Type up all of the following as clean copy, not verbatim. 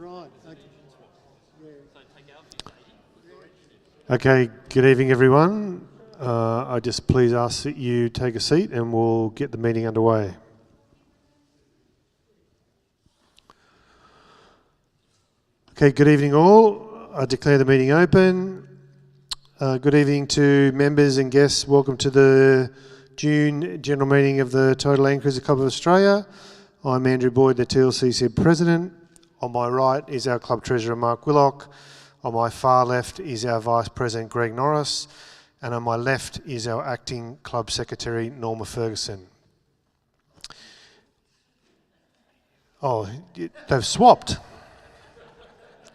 Right. Okay, good evening everyone. I just please ask that you take a seat and we'll get the meeting underway. Okay, good evening all. I declare the meeting open. Good evening to members and guests. Welcome to the June General Meeting of the Total Land Cruiser Club of Australia. I'm Andrew Boyd, the TLCC President. On my right is our Club Treasurer Mark Willock. On my far left is our Vice President Greg Norris. And on my left is our Acting Club Secretary Norma Ferguson. Oh, they've swapped.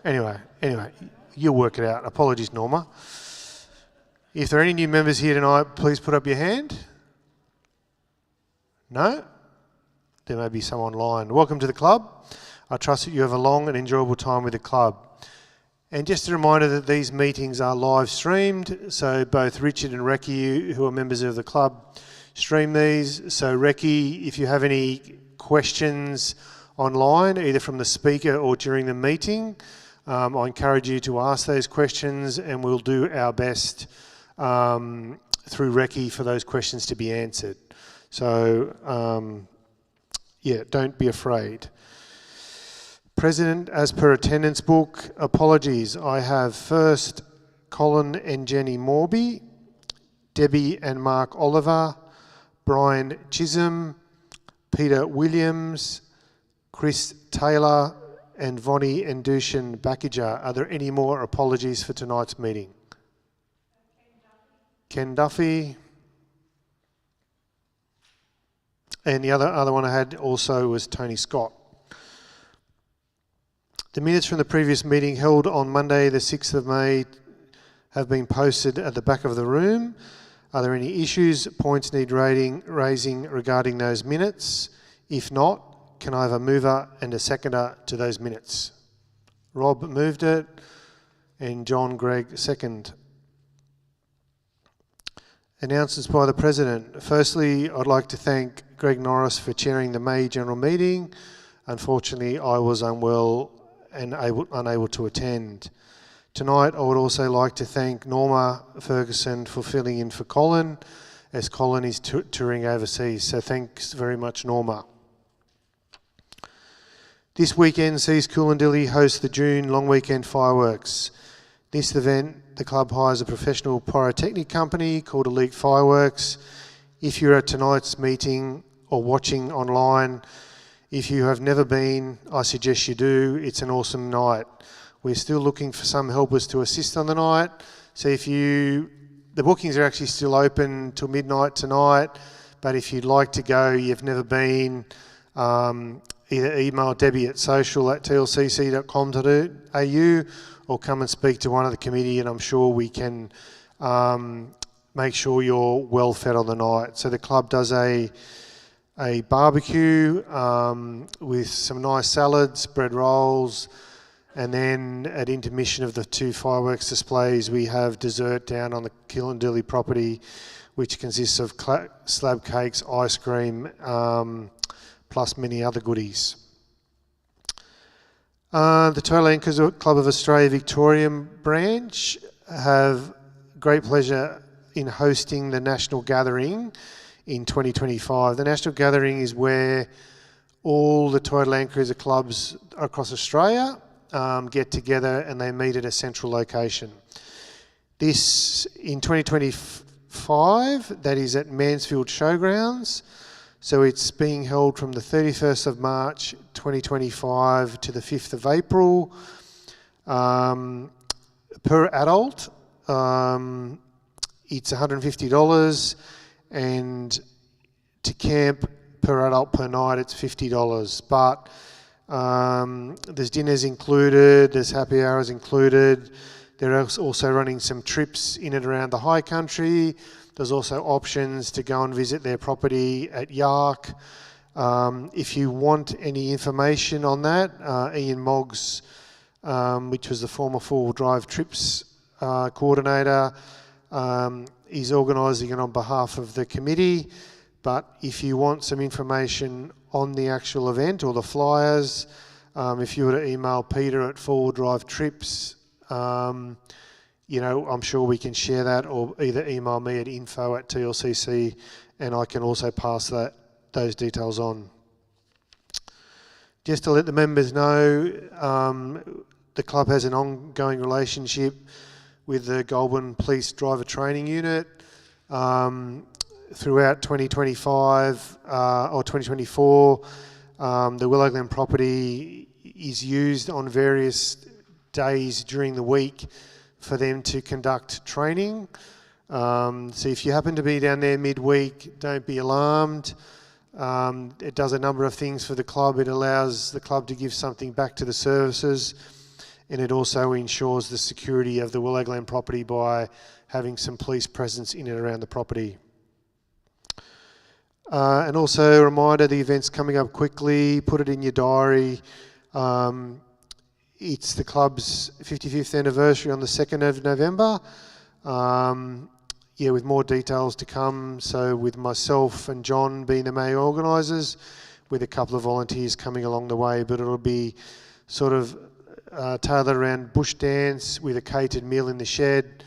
Anyway, you'll work it out. Apologies, Norma. If there are any new members here tonight, please put up your hand. No? There may be some online. Welcome to the club. I trust that you have a long and enjoyable time with the club. And just a reminder that these meetings are live streamed, so both Richard and Recce, who are members of the club, stream these. So Recce, if you have any questions online, either from the speaker or during the meeting, I encourage you to ask those questions and we'll do our best through Recce for those questions to be answered. So, yeah, don't be afraid. President, as per attendance book, apologies. I have first Colin and Jenny Morby, Debbie and Mark Oliver, Brian Chisholm, Peter Williams, Chris Taylor, and Vonnie and Dushan Bakija. Are there any more apologies for tonight's meeting? Ken Duffy. And the other one I had also was Tony Scott. The minutes from the previous meeting held on Monday the 6th of May have been posted at the back of the room. Are there any issues, points need raising regarding those minutes? If not, can I have a mover and a seconder to those minutes? Rob moved it and John Gregg second. Announcements by the President. Firstly, I'd like to thank Greg Norris for chairing the May General Meeting. Unfortunately, I was unwell and unable to attend. Tonight, I would also like to thank Norma Ferguson for filling in for Colin, as Colin is touring overseas. So thanks very much, Norma. This weekend sees Coolandilly host the June long weekend fireworks. This event, the club hires a professional pyrotechnic company called Elite Fireworks. If you're at tonight's meeting or watching online, if you have never been, I suggest you do. It's an awesome night. We're still looking for some helpers to assist on the night. So the bookings are actually still open till midnight tonight, but if you'd like to go, you've never been, either email Debbie at social@tlcc.com.au or come and speak to one of the committee and I'm sure we can make sure you're well fed on the night. So the club does a barbecue with some nice salads, bread rolls, and then at intermission of the two fireworks displays we have dessert down on the Coolandilly property, which consists of slab cakes, ice cream, plus many other goodies. The Total Land Cruiser Club of Australia Victorian branch have great pleasure in hosting the National Gathering in 2025. The National Gathering is where all the Total Land Cruiser clubs across Australia get together and they meet at a central location. This, in 2025, that is at Mansfield Showgrounds. So it's being held from the 31st of March 2025 to the 5th of April. Per adult, it's $150, and to camp per adult per night it's $50. But there's dinners included, there's happy hours included. They're also running some trips in and around the high country. There's also options to go and visit their property at Yark. If you want any information on that, Ian Moggs, which was the former four-wheel drive trips coordinator, is organising it on behalf of the committee. But if you want some information on the actual event or the flyers, If you were to email Peter at 4 Drive Trips, you know, I'm sure we can share that, or either email me at info@TLCC, and I can also pass those details on. Just to let the members know, the club has an ongoing relationship with the Goulburn Police Driver Training Unit. Throughout 2025 or 2024, the Willow Glen property is used on various days during the week for them to conduct training. So if you happen to be down there midweek, don't be alarmed. It does a number of things for the club. It allows the club to give something back to the services, and it also ensures the security of the Willow Glen property by having some police presence in and around the property. And also a reminder, the event's coming up quickly. Put it in your diary. It's the club's 55th anniversary on the 2nd of November. With more details to come. So with myself and John being the main organisers, with a couple of volunteers coming along the way, but it'll be sort of tailored around bush dance with a catered meal in the shed,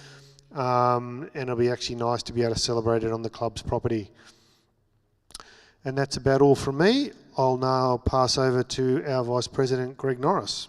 and it'll be actually nice to be able to celebrate it on the club's property. And that's about all from me. I'll now pass over to our Vice President, Greg Norris.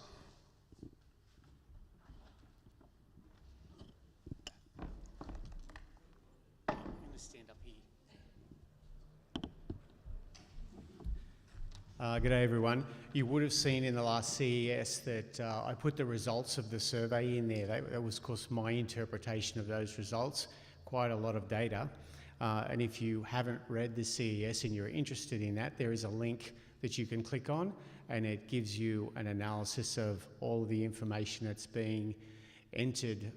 G'day everyone. You would have seen in the last CES that I put the results of the survey in there. That was, of course, my interpretation of those results. Quite a lot of data. And if you haven't read the CES and you're interested in that, there is a link that you can click on, and it gives you an analysis of all of the information that's being entered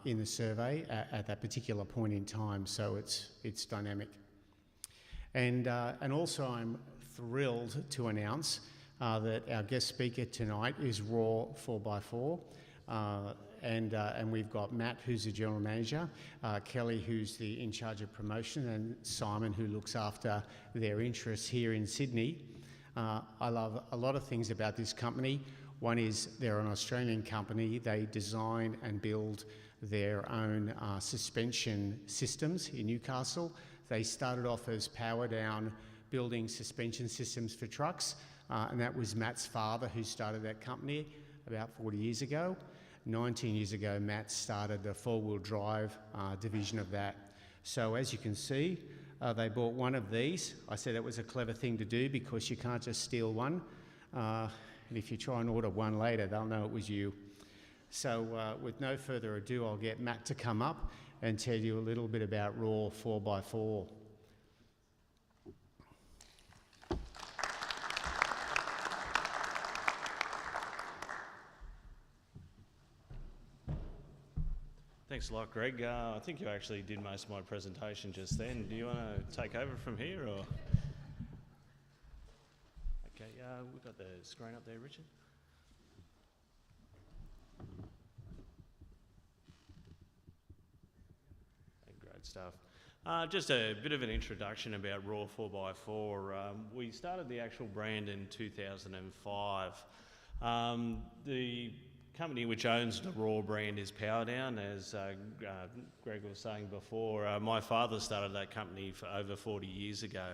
in the survey at that particular point in time. So it's dynamic. And also I'm thrilled to announce that our guest speaker tonight is Raw 4x4. And we've got Matt, who's the general manager, Kelly, who's in charge of promotion, and Simon, who looks after their interests here in Sydney. I love a lot of things about this company. One is they're an Australian company. They design and build their own suspension systems in Newcastle. They started off as power down, building suspension systems for trucks, and that was Matt's father who started that company about 40 years ago. 19 years ago, Matt started the four-wheel drive division of that. So as you can see, they bought one of these. I said it was a clever thing to do because you can't just steal one. And if you try and order one later, they'll know it was you. So with no further ado, I'll get Matt to come up and tell you a little bit about Raw 4x4. Thanks a lot, Greg. I think you actually did most of my presentation just then. Do you want to take over from here, or? Okay, we've got the screen up there, Richard. Great stuff. Just a bit of an introduction about Raw 4x4. We started the actual brand in 2005. The company which owns the Raw brand is Powerdown, as Greg was saying before. My father started that company for over 40 years ago.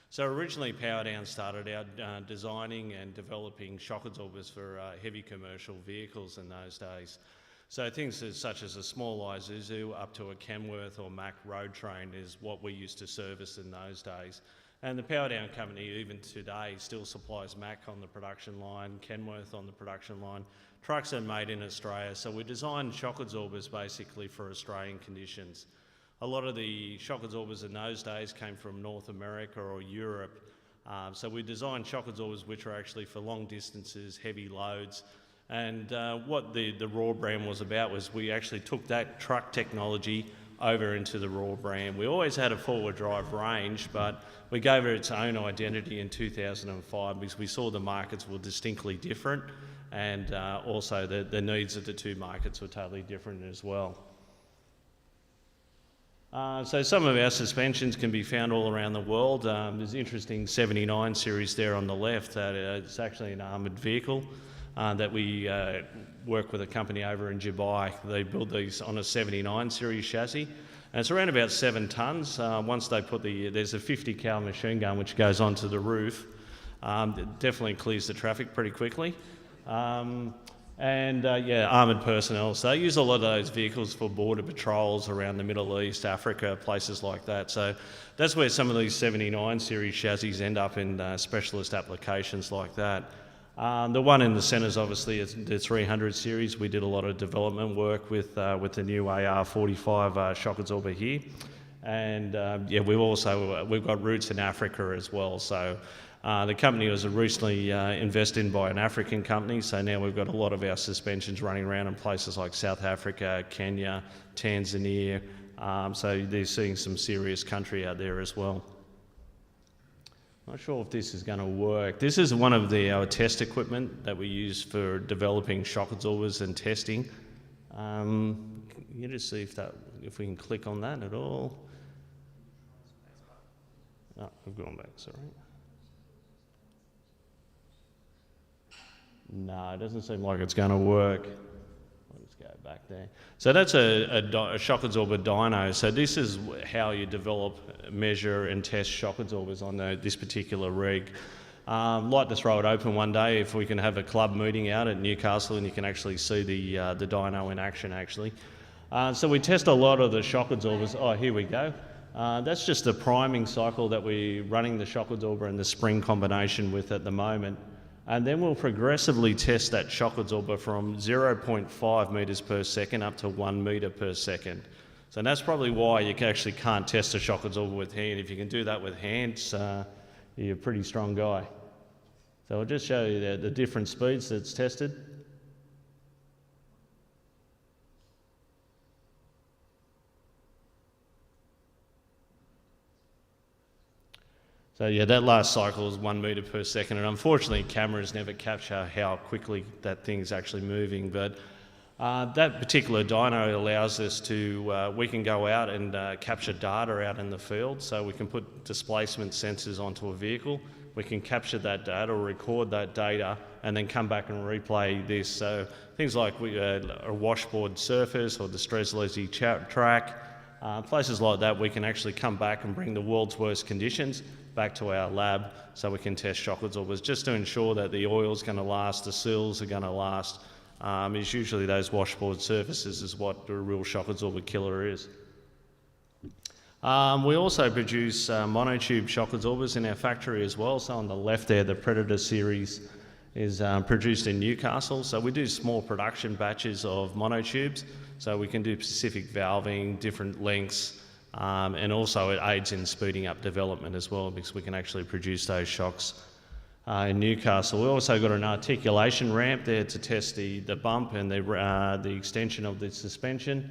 So originally Powerdown started out designing and developing shock absorbers for heavy commercial vehicles in those days. So things such as a small Isuzu up to a Kenworth or Mack road train is what we used to service in those days. And the Powerdown company, even today, still supplies Mack on the production line, Kenworth on the production line. Trucks are made in Australia, so we design shock absorbers basically for Australian conditions. A lot of the shock absorbers in those days came from North America or Europe. So we designed shock absorbers which are actually for long distances, heavy loads. And what the Raw brand was about was we actually took that truck technology over into the Raw brand. We always had a four-wheel drive range, but we gave it its own identity in 2005 because we saw the markets were distinctly different, and also the needs of the two markets were totally different as well. So some of our suspensions can be found all around the world. There's an interesting 79 series there on the left. It's actually an armoured vehicle that we work with a company over in Dubai. They build these on a 79 series chassis. And it's around about 7 tonnes. Once they put there's a 50 cal machine gun which goes onto the roof. It definitely clears the traffic pretty quickly. Armoured personnel. So they use a lot of those vehicles for border patrols around the Middle East, Africa, places like that. So that's where some of these 79 series chassis end up in specialist applications like that. The one in the centre is obviously the 300 series. We did a lot of development work with the new AR-45 shock absorber here. And we've got roots in Africa as well. So the company was recently invested in by an African company, so now we've got a lot of our suspensions running around in places like South Africa, Kenya, Tanzania, so they're seeing some serious country out there as well. Not sure if this is going to work. This is one of our test equipment that we use for developing shock absorbers and testing. You just see if we can click on that at all. Oh, I've gone back, sorry. No, it doesn't seem like it's going to work. Let's go back there. So that's a shock absorber dyno. So this is how you develop, measure and test shock absorbers on this particular rig. Like to throw it open one day if we can have a club meeting out at Newcastle and you can actually see the dyno in action actually. So we test a lot of the shock absorbers. Oh, here we go. That's just the priming cycle that we're running the shock absorber and the spring combination with at the moment. And then we'll progressively test that shock absorber from 0.5 metres per second up to 1 metre per second. So that's probably why you actually can't test a shock absorber with hand. If you can do that with hands, you're a pretty strong guy. So I'll just show you the different speeds that's tested. So yeah, that last cycle is 1 metre per second, and unfortunately cameras never capture how quickly that thing's actually moving, but that particular dyno allows us to, we can go out and capture data out in the field, so we can put displacement sensors onto a vehicle, we can capture that data or record that data and then come back and replay this. So things like a washboard surface or the Strzelecki track, places like that, we can actually come back and bring the world's worst conditions back to our lab so we can test shock absorbers just to ensure that the oil's going to last, the seals are going to last. It's usually those washboard surfaces is what the real shock absorber killer is. We also produce monotube shock absorbers in our factory as well. So on the left there, the Predator series is produced in Newcastle. So we do small production batches of monotubes. So we can do specific valving, different lengths, and also it aids in speeding up development as well because we can actually produce those shocks in Newcastle. We also got an articulation ramp there to test the bump and the extension of the suspension.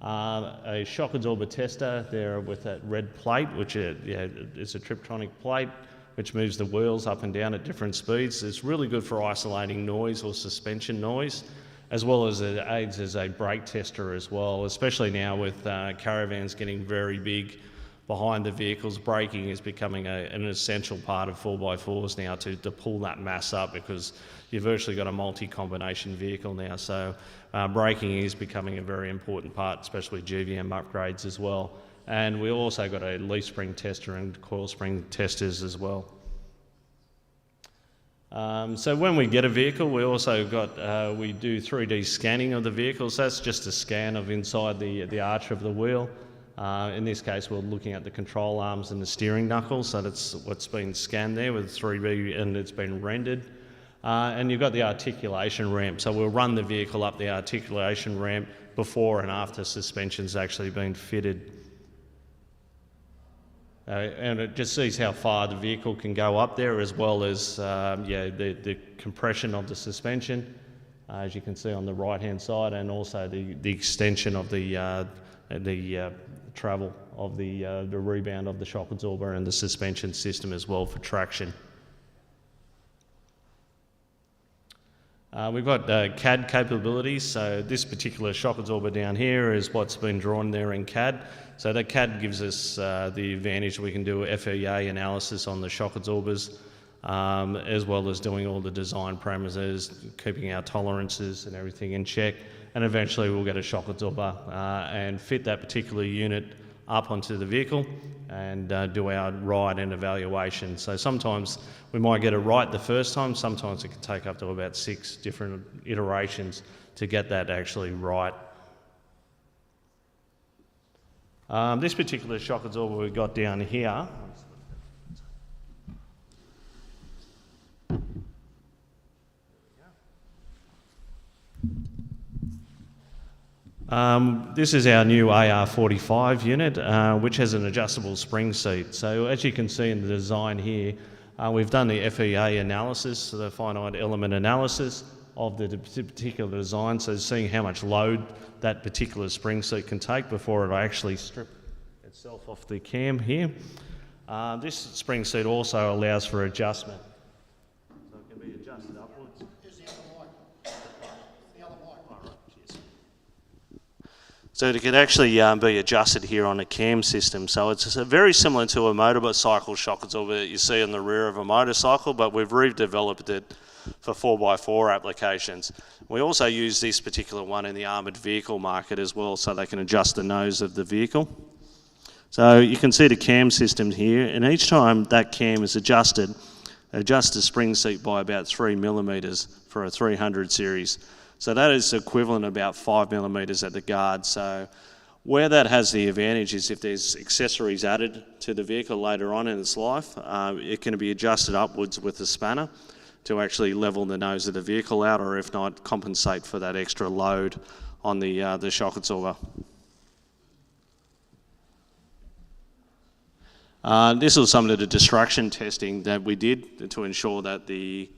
A shock absorber tester there with that red plate, which is a Triptronic plate, which moves the wheels up and down at different speeds. It's really good for isolating noise or suspension noise, as well as it aids as a brake tester as well, especially now with caravans getting very big behind the vehicles. Braking is becoming an essential part of 4x4s now to pull that mass up because you've virtually got a multi-combination vehicle now. So braking is becoming a very important part, especially GVM upgrades as well. And we also got a leaf spring tester and coil spring testers as well. So when we get a vehicle, we also got, we do 3D scanning of the vehicles. That's just a scan of inside the arch of the wheel. In this case, we're looking at the control arms and the steering knuckles. So that's what's been scanned there with 3D and it's been rendered. And you've got the articulation ramp. So we'll run the vehicle up the articulation ramp before and after suspension's actually been fitted. And it just sees how far the vehicle can go up there, as well as the compression of the suspension, as you can see on the right-hand side, and also the extension of the travel of the rebound of the shock absorber and the suspension system as well for traction. We've got CAD capabilities, so this particular shock absorber down here is what's been drawn there in CAD. So that CAD gives us the advantage we can do FEA analysis on the shock absorbers, as well as doing all the design parameters, keeping our tolerances and everything in check. And eventually we'll get a shock absorber and fit that particular unit up onto the vehicle and do our ride and evaluation. So sometimes we might get it right the first time, sometimes it can take up to about 6 different iterations to get that actually right. This particular shock absorber we've got down here, this is our new AR45 unit, which has an adjustable spring seat. So as you can see in the design here, we've done the FEA analysis, so the finite element analysis of the particular design, so seeing how much load that particular spring seat can take before it actually strip itself off the cam here. This spring seat also allows for adjustment. So it can be adjusted upwards. So it can actually be adjusted here on a cam system. So it's very similar to a motorcycle shock absorber that you see in the rear of a motorcycle, but we've redeveloped it for 4x4 applications. We also use this particular one in the armoured vehicle market as well, so they can adjust the nose of the vehicle. So you can see the cam system here, and each time that cam is adjusted, adjust the spring seat by about 3 millimetres for a 300 series. So that is equivalent to about 5 millimetres at the guard. So where that has the advantage is if there's accessories added to the vehicle later on in its life, it can be adjusted upwards with the spanner to actually level the nose of the vehicle out, or if not, compensate for that extra load on the shock absorber. This was some of the destruction testing that we did to ensure that the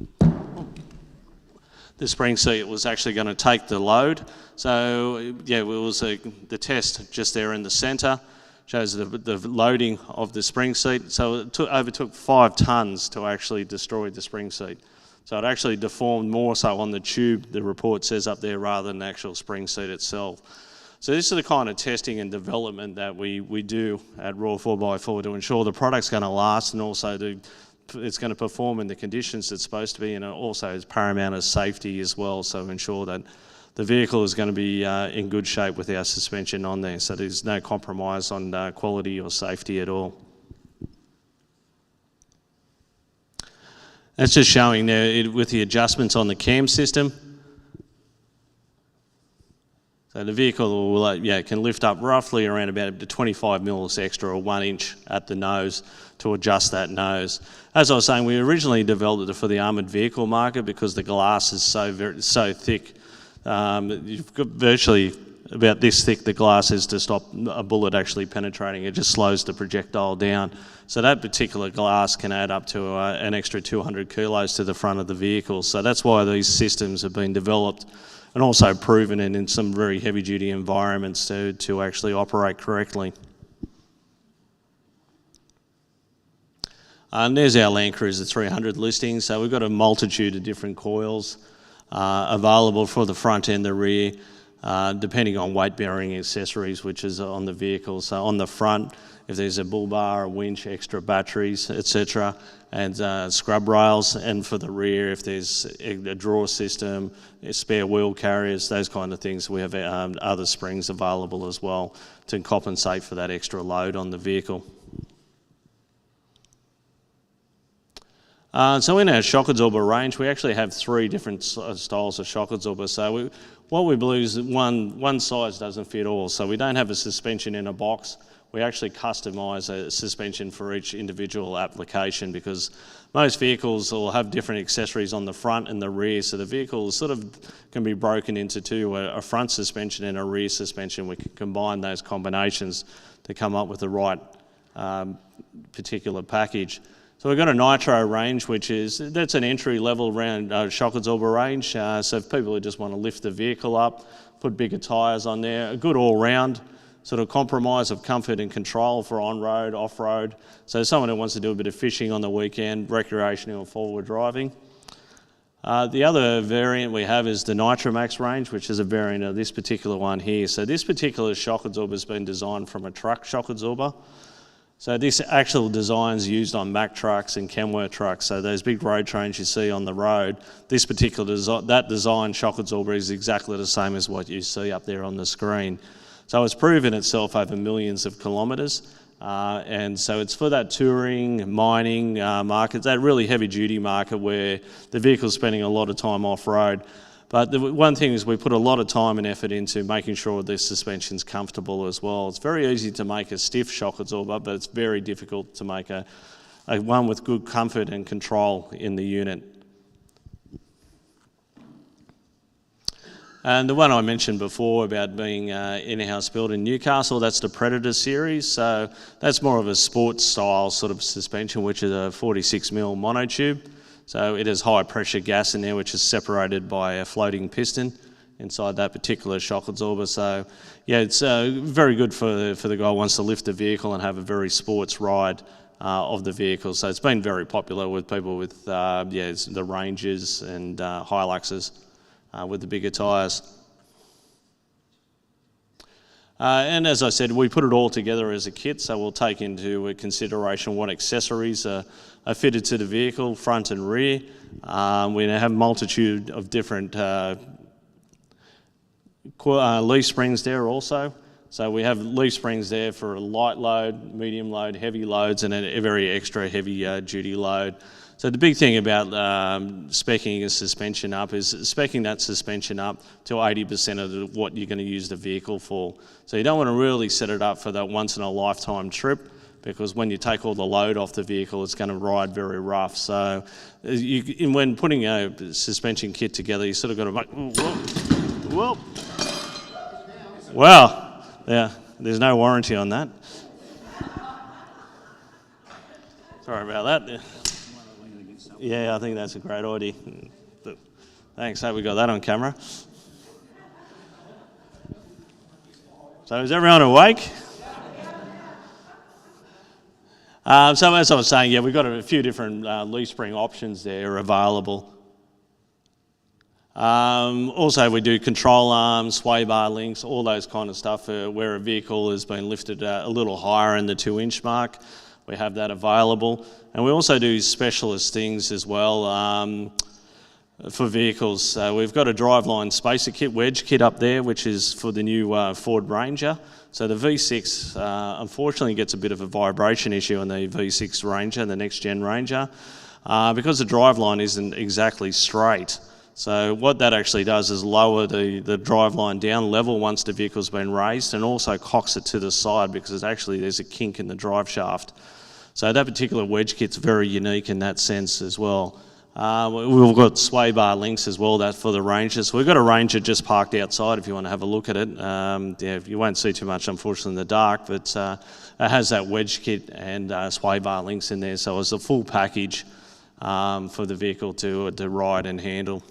spring seat was actually going to take the load. So yeah, it was the test just there in the centre, shows the loading of the spring seat. So it overtook 5 tonnes to actually destroy the spring seat. So it actually deformed more so on the tube, the report says up there, rather than the actual spring seat itself. So this is the kind of testing and development that we do at Raw 4x4 to ensure the product's going to last, and also it's going to perform in the conditions it's supposed to be, and it also is paramount as safety as well, so ensure that the vehicle is going to be in good shape with our suspension on there, so there's no compromise on quality or safety at all. That's just showing there with the adjustments on the cam system. So the vehicle will, can lift up roughly around about 25 mils extra, or 1 inch at the nose to adjust that nose. As I was saying, we originally developed it for the armoured vehicle market because the glass is so thick. You've got virtually about this thick the glass is to stop a bullet actually penetrating. It just slows the projectile down. So that particular glass can add up to an extra 200 kilos to the front of the vehicle. So that's why these systems have been developed and also proven in some very heavy-duty environments to actually operate correctly. And there's our Land Cruiser 300 listing. So we've got a multitude of different coils available for the front and the rear, depending on weight-bearing accessories which is on the vehicle. So on the front, if there's a bull bar, a winch, extra batteries, etc., and scrub rails, and for the rear, if there's a drawer system, spare wheel carriers, those kind of things, we have other springs available as well to compensate for that extra load on the vehicle. So in our shock absorber range, we actually have 3 different styles of shock absorber. So what we believe is that one size doesn't fit all. So we don't have a suspension in a box. We actually customise a suspension for each individual application, because most vehicles will have different accessories on the front and the rear. So the vehicle sort of can be broken into 2, a front suspension and a rear suspension. We can combine those combinations to come up with the right particular package. So we've got a nitro range, that's an entry-level round shock absorber range. So if people just want to lift the vehicle up, put bigger tyres on there, a good all-round sort of compromise of comfort and control for on-road, off-road. So someone who wants to do a bit of fishing on the weekend, recreational or forward driving. The other variant we have is the Nitromax range, which is a variant of this particular one here. So this particular shock absorber has been designed from a truck shock absorber. So this actual design is used on Mack trucks and Kenworth trucks. So those big road trains you see on the road, this particular design shock absorber is exactly the same as what you see up there on the screen. So it's proven itself over millions of kilometres. And so it's for that touring, mining market, that really heavy duty market where the vehicle's spending a lot of time off-road. But the one thing is we put a lot of time and effort into making sure the suspension's comfortable as well. It's very easy to make a stiff shock absorber, but it's very difficult to make a one with good comfort and control in the unit. And the one I mentioned before about being in-house built in Newcastle, that's the Predator series. So that's more of a sports style sort of suspension, which is a 46mm monotube. So it has high pressure gas in there, which is separated by a floating piston inside that particular shock absorber. So yeah, it's very good for the guy who wants to lift the vehicle and have a very sports ride of the vehicle. So it's been very popular with people with the Rangers and Hiluxes with the bigger tyres. And as I said, we put it all together as a kit, so we'll take into consideration what accessories are fitted to the vehicle, front and rear. We have a multitude of different leaf springs there also. So we have leaf springs there for a light load, medium load, heavy loads, and a very extra heavy duty load. So the big thing about speccing a suspension up is speccing that suspension up to 80% of what you're going to use the vehicle for. So you don't want to really set it up for that once in a lifetime trip, because when you take all the load off the vehicle, it's going to ride very rough. So when putting a suspension kit together, you sort of got to make, whoa. Well, yeah, there's no warranty on that. Sorry about that. Yeah, I think that's a great idea. Thanks, we got that on camera. So is everyone awake? So as I was saying, yeah, we've got a few different leaf spring options there available. Also, we do control arms, sway bar links, all those kind of stuff where a vehicle has been lifted a little higher in the 2-inch mark. We have that available. And we also do specialist things as well for vehicles. We've got a driveline spacer kit, wedge kit up there, which is for the new Ford Ranger. So the V6 unfortunately gets a bit of a vibration issue on the V6 Ranger, the next gen Ranger, because the driveline isn't exactly straight. So what that actually does is lower the driveline down level once the vehicle's been raised, and also cocks it to the side because there's a kink in the drive shaft. So that particular wedge kit's very unique in that sense as well. We've got sway bar links as well, that for the Ranger. So we've got a Ranger just parked outside if you want to have a look at it. Yeah, you won't see too much, unfortunately, in the dark, but it has that wedge kit and sway bar links in there. So it's a full package for the vehicle to ride and handle.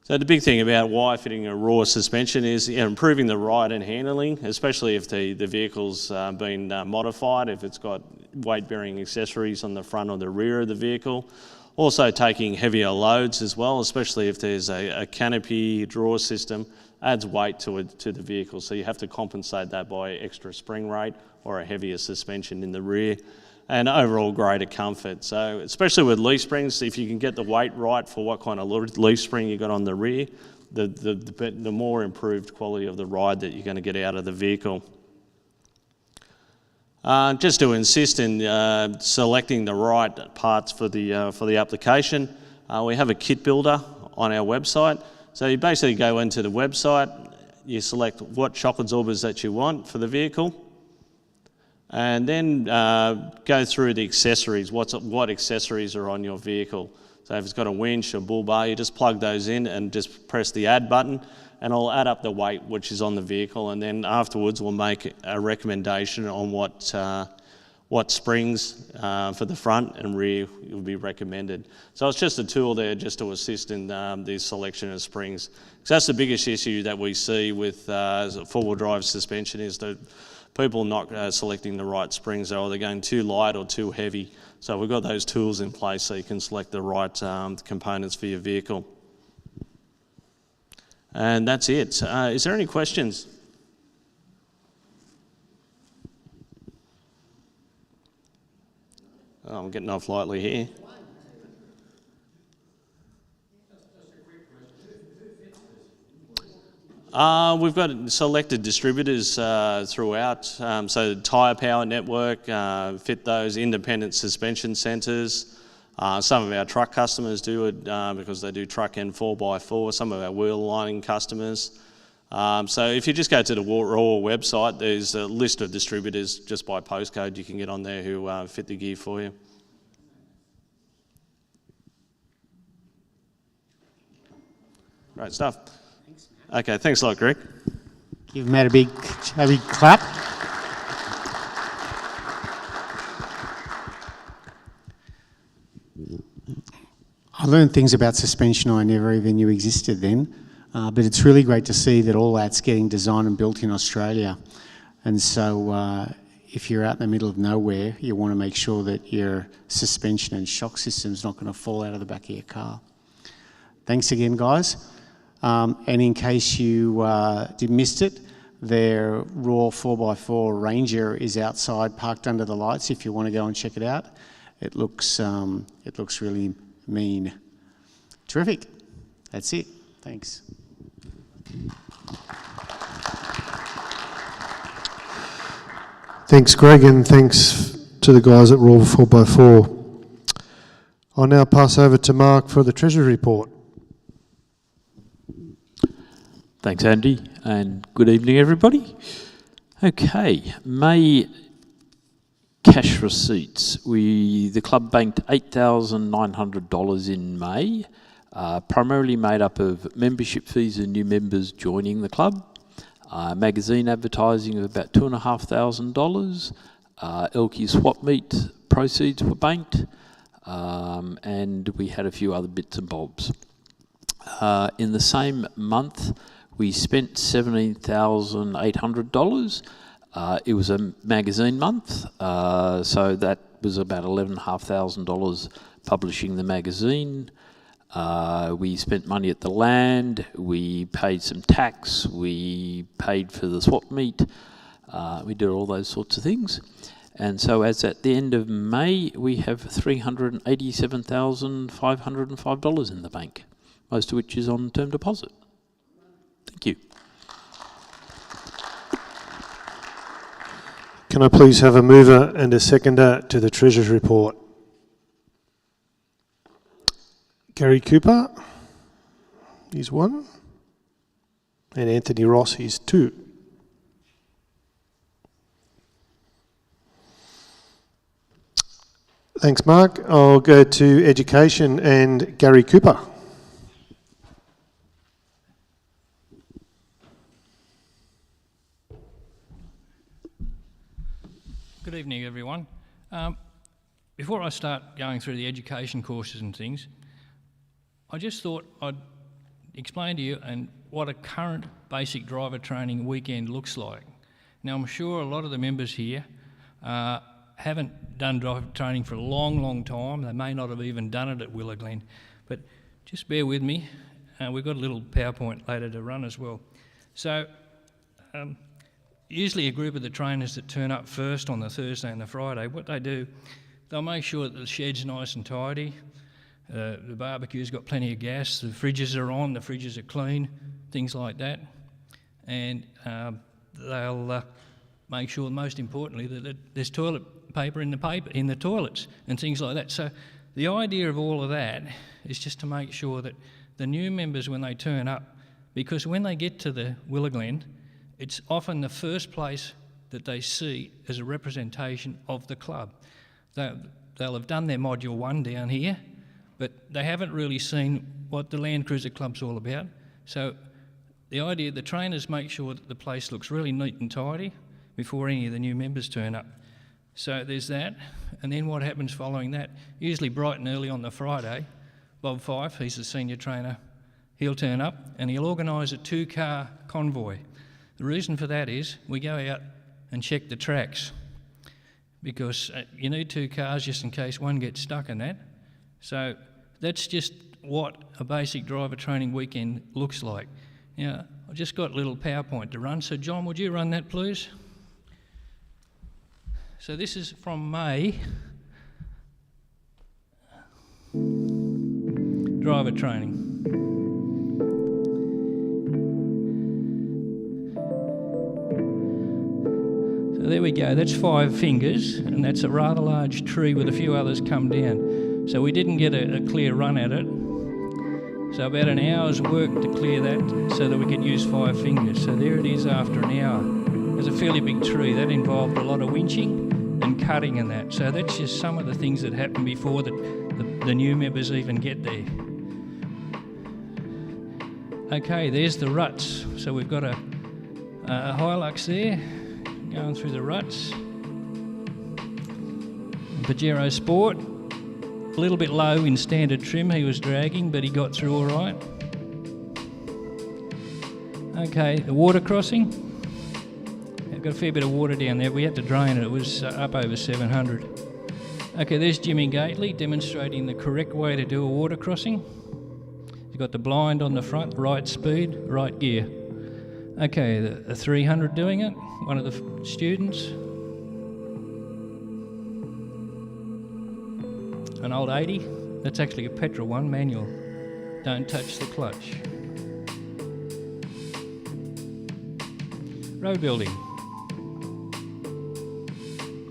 So the big thing about wire fitting a raw suspension is improving the ride and handling, especially if the vehicle's been modified, if it's got weight-bearing accessories on the front or the rear of the vehicle. Also taking heavier loads as well, especially if there's a canopy draw system, adds weight to the vehicle. So you have to compensate that by extra spring rate or a heavier suspension in the rear, and overall greater comfort. So especially with leaf springs, if you can get the weight right for what kind of leaf spring you got on the rear, the more improved quality of the ride that you're going to get out of the vehicle. Just to insist in selecting the right parts for the application, we have a kit builder on our website. So you basically go into the website, you select what shock absorbers that you want for the vehicle, and then go through the accessories, what accessories are on your vehicle. So if it's got a winch or bull bar, you just plug those in and just press the add button, and it'll add up the weight which is on the vehicle, and then afterwards we'll make a recommendation on what springs for the front and rear would be recommended. So it's just a tool there just to assist in the selection of springs. Because that's the biggest issue that we see with four-wheel drive suspension, is the people not selecting the right springs. They're either going too light or too heavy. So we've got those tools in place so you can select the right components for your vehicle. And that's it. Is there any questions? Oh, I'm getting off lightly here. We've got selected distributors throughout. So the Tyre Power Network fit those independent suspension centres. Some of our truck customers do it because they do truck and 4x4. Some of our wheel lining customers. So if you just go to the Raw website, there's a list of distributors just by postcode you can get on there who fit the gear for you. Great stuff. Okay, thanks a lot, Greg. Give Matt a big clap. I learned things about suspension I never even knew existed then, but it's really great to see that all that's getting designed and built in Australia. And so if you're out in the middle of nowhere, you want to make sure that your suspension and shock system's not going to fall out of the back of your car. Thanks again, guys. And in case you missed it, their Raw 4x4 Ranger is outside, parked under the lights. If you want to go and check it out, it looks really mean. Terrific. That's it. Thanks. Thanks, Greg, and thanks to the guys at Raw 4x4. I'll now pass over to Mark for the Treasury report. Thanks, Andy, and good evening, everybody. Okay, May cash receipts. The club banked $8,900 in May, primarily made up of membership fees and new members joining the club, magazine advertising of about $2,500, LQ swap meet proceeds were banked, and we had a few other bits and bobs. In the same month, we spent $17,800. It was a magazine month, so that was about $11,500 publishing the magazine. We spent money at the land, we paid some tax, we paid for the swap meet, we did all those sorts of things. And so as at the end of May, we have $387,505 in the bank, most of which is on term deposit. Thank you. Can I please have a mover and a seconder to the Treasurer's report? Gary Cooper is one, and Anthony Ross is two. Thanks, Mark. I'll go to Education and Gary Cooper. Good evening, everyone. Before I start going through the education courses and things, I just thought I'd explain to you what a current basic driver training weekend looks like. Now, I'm sure a lot of the members here haven't done driver training for a long, long time. They may not have even done it at Willaglen, but just bear with me. We've got a little PowerPoint later to run as well. So, usually a group of the trainers that turn up first on the Thursday and the Friday, what they do, they'll make sure that the shed's nice and tidy, the barbecue's got plenty of gas, the fridges are on, the fridges are clean, things like that. And they'll make sure, most importantly, that there's toilet paper in the toilets and things like that. So the idea of all of that is just to make sure that the new members, when they turn up, because when they get to the Willaglen, it's often the first place that they see as a representation of the club. They'll have done their Module 1 down here, but they haven't really seen what the Land Cruiser Club's all about. So the idea, the trainers make sure that the place looks really neat and tidy before any of the new members turn up. So there's that, and then what happens following that, usually bright and early on the Friday, Bob Fife, he's the senior trainer, he'll turn up and he'll organise a 2-car convoy. The reason for that is we go out and check the tracks, because you need 2 cars just in case one gets stuck in that. So that's just what a basic driver training weekend looks like. Now, I've just got a little PowerPoint to run, so John, would you run that, please? So this is from May. Driver training. So there we go, that's 5 fingers, and that's a rather large tree with a few others come down. So we didn't get a clear run at it. So about an hour's work to clear that so that we could use 5 fingers. So there it is after an hour. It's a fairly big tree. That involved a lot of winching and cutting and that. So that's just some of the things that happen before the new members even get there. Okay, there's the ruts. So we've got a Hilux there, going through the ruts. Pajero Sport, a little bit low in standard trim, he was dragging, but he got through all right. Okay, the water crossing. I've got a fair bit of water down there. We had to drain it. It was up over 700. Okay, there's Jimmy Gately demonstrating the correct way to do a water crossing. You've got the blind on the front, right speed, right gear. Okay, the 300 doing it, one of the students. An old 80, that's actually a petrol one, manual. Don't touch the clutch. Road building.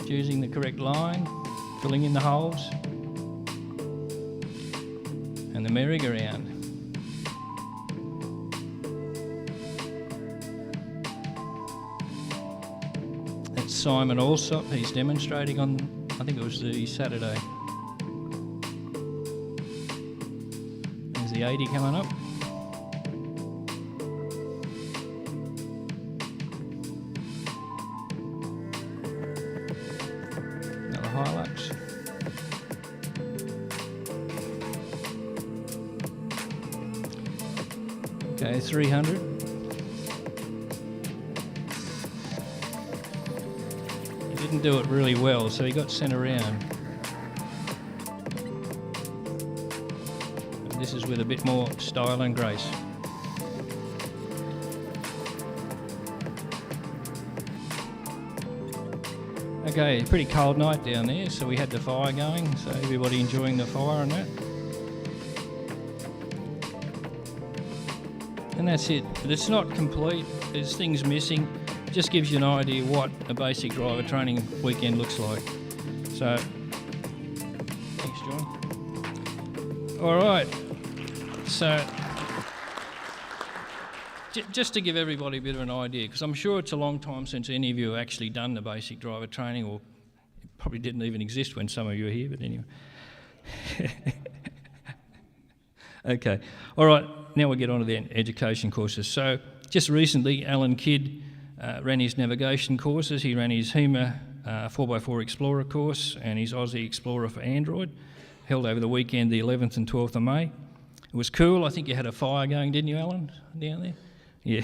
Choosing the correct line, filling in the holes. And the merry-go-round. That's Simon Allsop, he's demonstrating on, I think it was the Saturday. There's the 80 coming up. Another Hilux. Okay, 300. He didn't do it really well, so he got sent around. And this is with a bit more style and grace. Okay, pretty cold night down there, so we had the fire going, so everybody enjoying the fire and that. And that's it. But it's not complete. There's things missing. It just gives you an idea what a basic driver training weekend looks like. So, thanks, John. All right. So, just to give everybody a bit of an idea, because I'm sure it's a long time since any of you have actually done the basic driver training, or it probably didn't even exist when some of you were here, but anyway. Okay. All right. Now we get on to the education courses. So just recently, Alan Kidd ran his navigation courses. He ran his HEMA 4x4 Explorer course and his Aussie Explorer for Android, held over the weekend, the 11th and 12th of May. It was cool. I think you had a fire going, didn't you, Alan, down there? Yeah.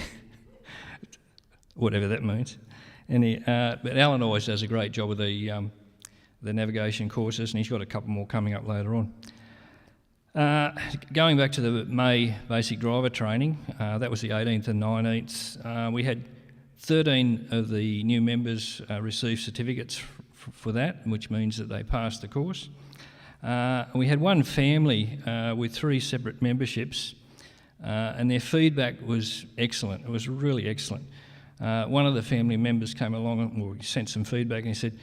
Whatever that means. But Alan always does a great job with the navigation courses, and he's got a couple more coming up later on. Going back to the May basic driver training, that was the 18th and 19th. We had 13 of the new members receive certificates for that, which means that they passed the course. We had one family with 3 separate memberships, and their feedback was excellent. It was really excellent. One of the family members came along and sent some feedback, and he said,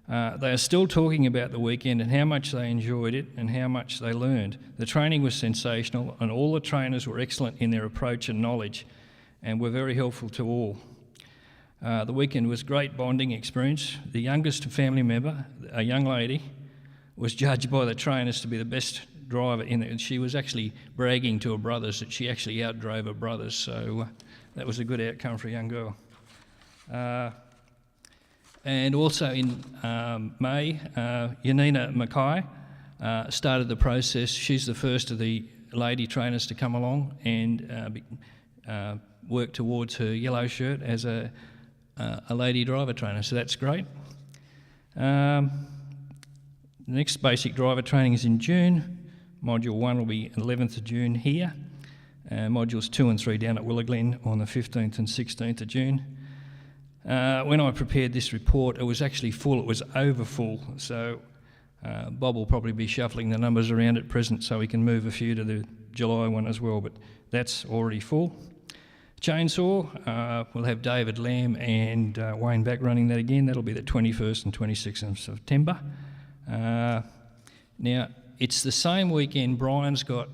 they are still talking about the weekend and how much they enjoyed it and how much they learned. The training was sensational and all the trainers were excellent in their approach and knowledge and were very helpful to all. The weekend was a great bonding experience. The youngest family member, a young lady, was judged by the trainers to be the best driver in it. She was actually bragging to her brothers that she actually outdrove her brothers, so that was a good outcome for a young girl. And also in May, Yanina Mackay started the process. She's the first of the lady trainers to come along and work towards her yellow shirt as a a lady driver trainer, so that's great. The next basic driver training is in June. Module 1 will be 11th of June here. Modules 2 and 3 down at Willaglen on the 15th and 16th of June. When I prepared this report, it was actually full, it was over full, so Bob will probably be shuffling the numbers around at present so we can move a few to the July one as well, but that's already full. Chainsaw, we'll have David Lamb and Wayne Back running that again. That'll be the 21st and 26th of September. Now, it's the same weekend Brian's got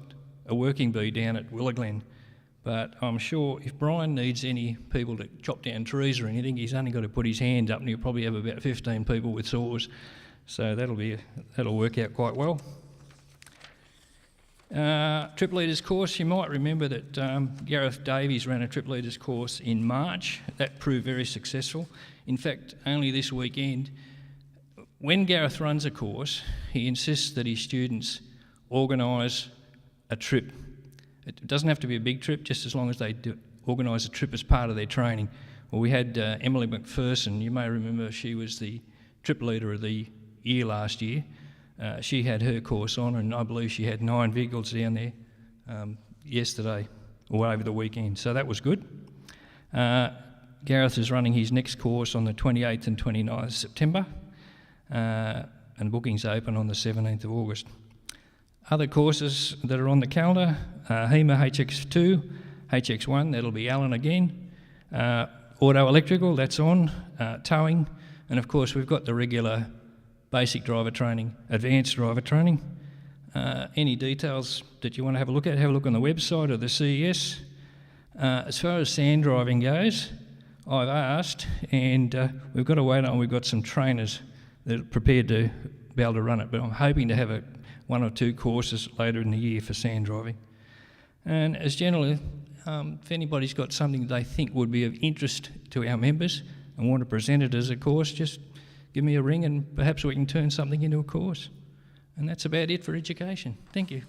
a working bee down at Willaglen, but I'm sure if Brian needs any people to chop down trees or anything, he's only got to put his hand up and he'll probably have about 15 people with saws. So that'll work out quite well. Trip Leaders course, you might remember that Gareth Davies ran a Trip Leaders course in March. That proved very successful. In fact, only this weekend, when Gareth runs a course, he insists that his students organise a trip. It doesn't have to be a big trip, just as long as they organise a trip as part of their training. Well, we had Emily McPherson, you may remember she was the Trip Leader of the year last year. She had her course on, and I believe she had 9 vehicles down there yesterday or over the weekend, so that was good. Gareth is running his next course on the 28th and 29th of September, and bookings open on the 17th of August. Other courses that are on the calendar, HEMA HX2, HX1, that'll be Alan again. Auto Electrical, that's on, towing, and of course we've got the regular basic driver training, advanced driver training. Any details that you want to have a look at, have a look on the website of the CES. As far as sand driving goes, I've asked, and we've got to wait on, we've got some trainers that are prepared to be able to run it, but I'm hoping to have 1 or 2 courses later in the year for sand driving. And as generally, if anybody's got something they think would be of interest to our members and want to present it as a course, just give me a ring and perhaps we can turn something into a course. And that's about it for education. Thank you.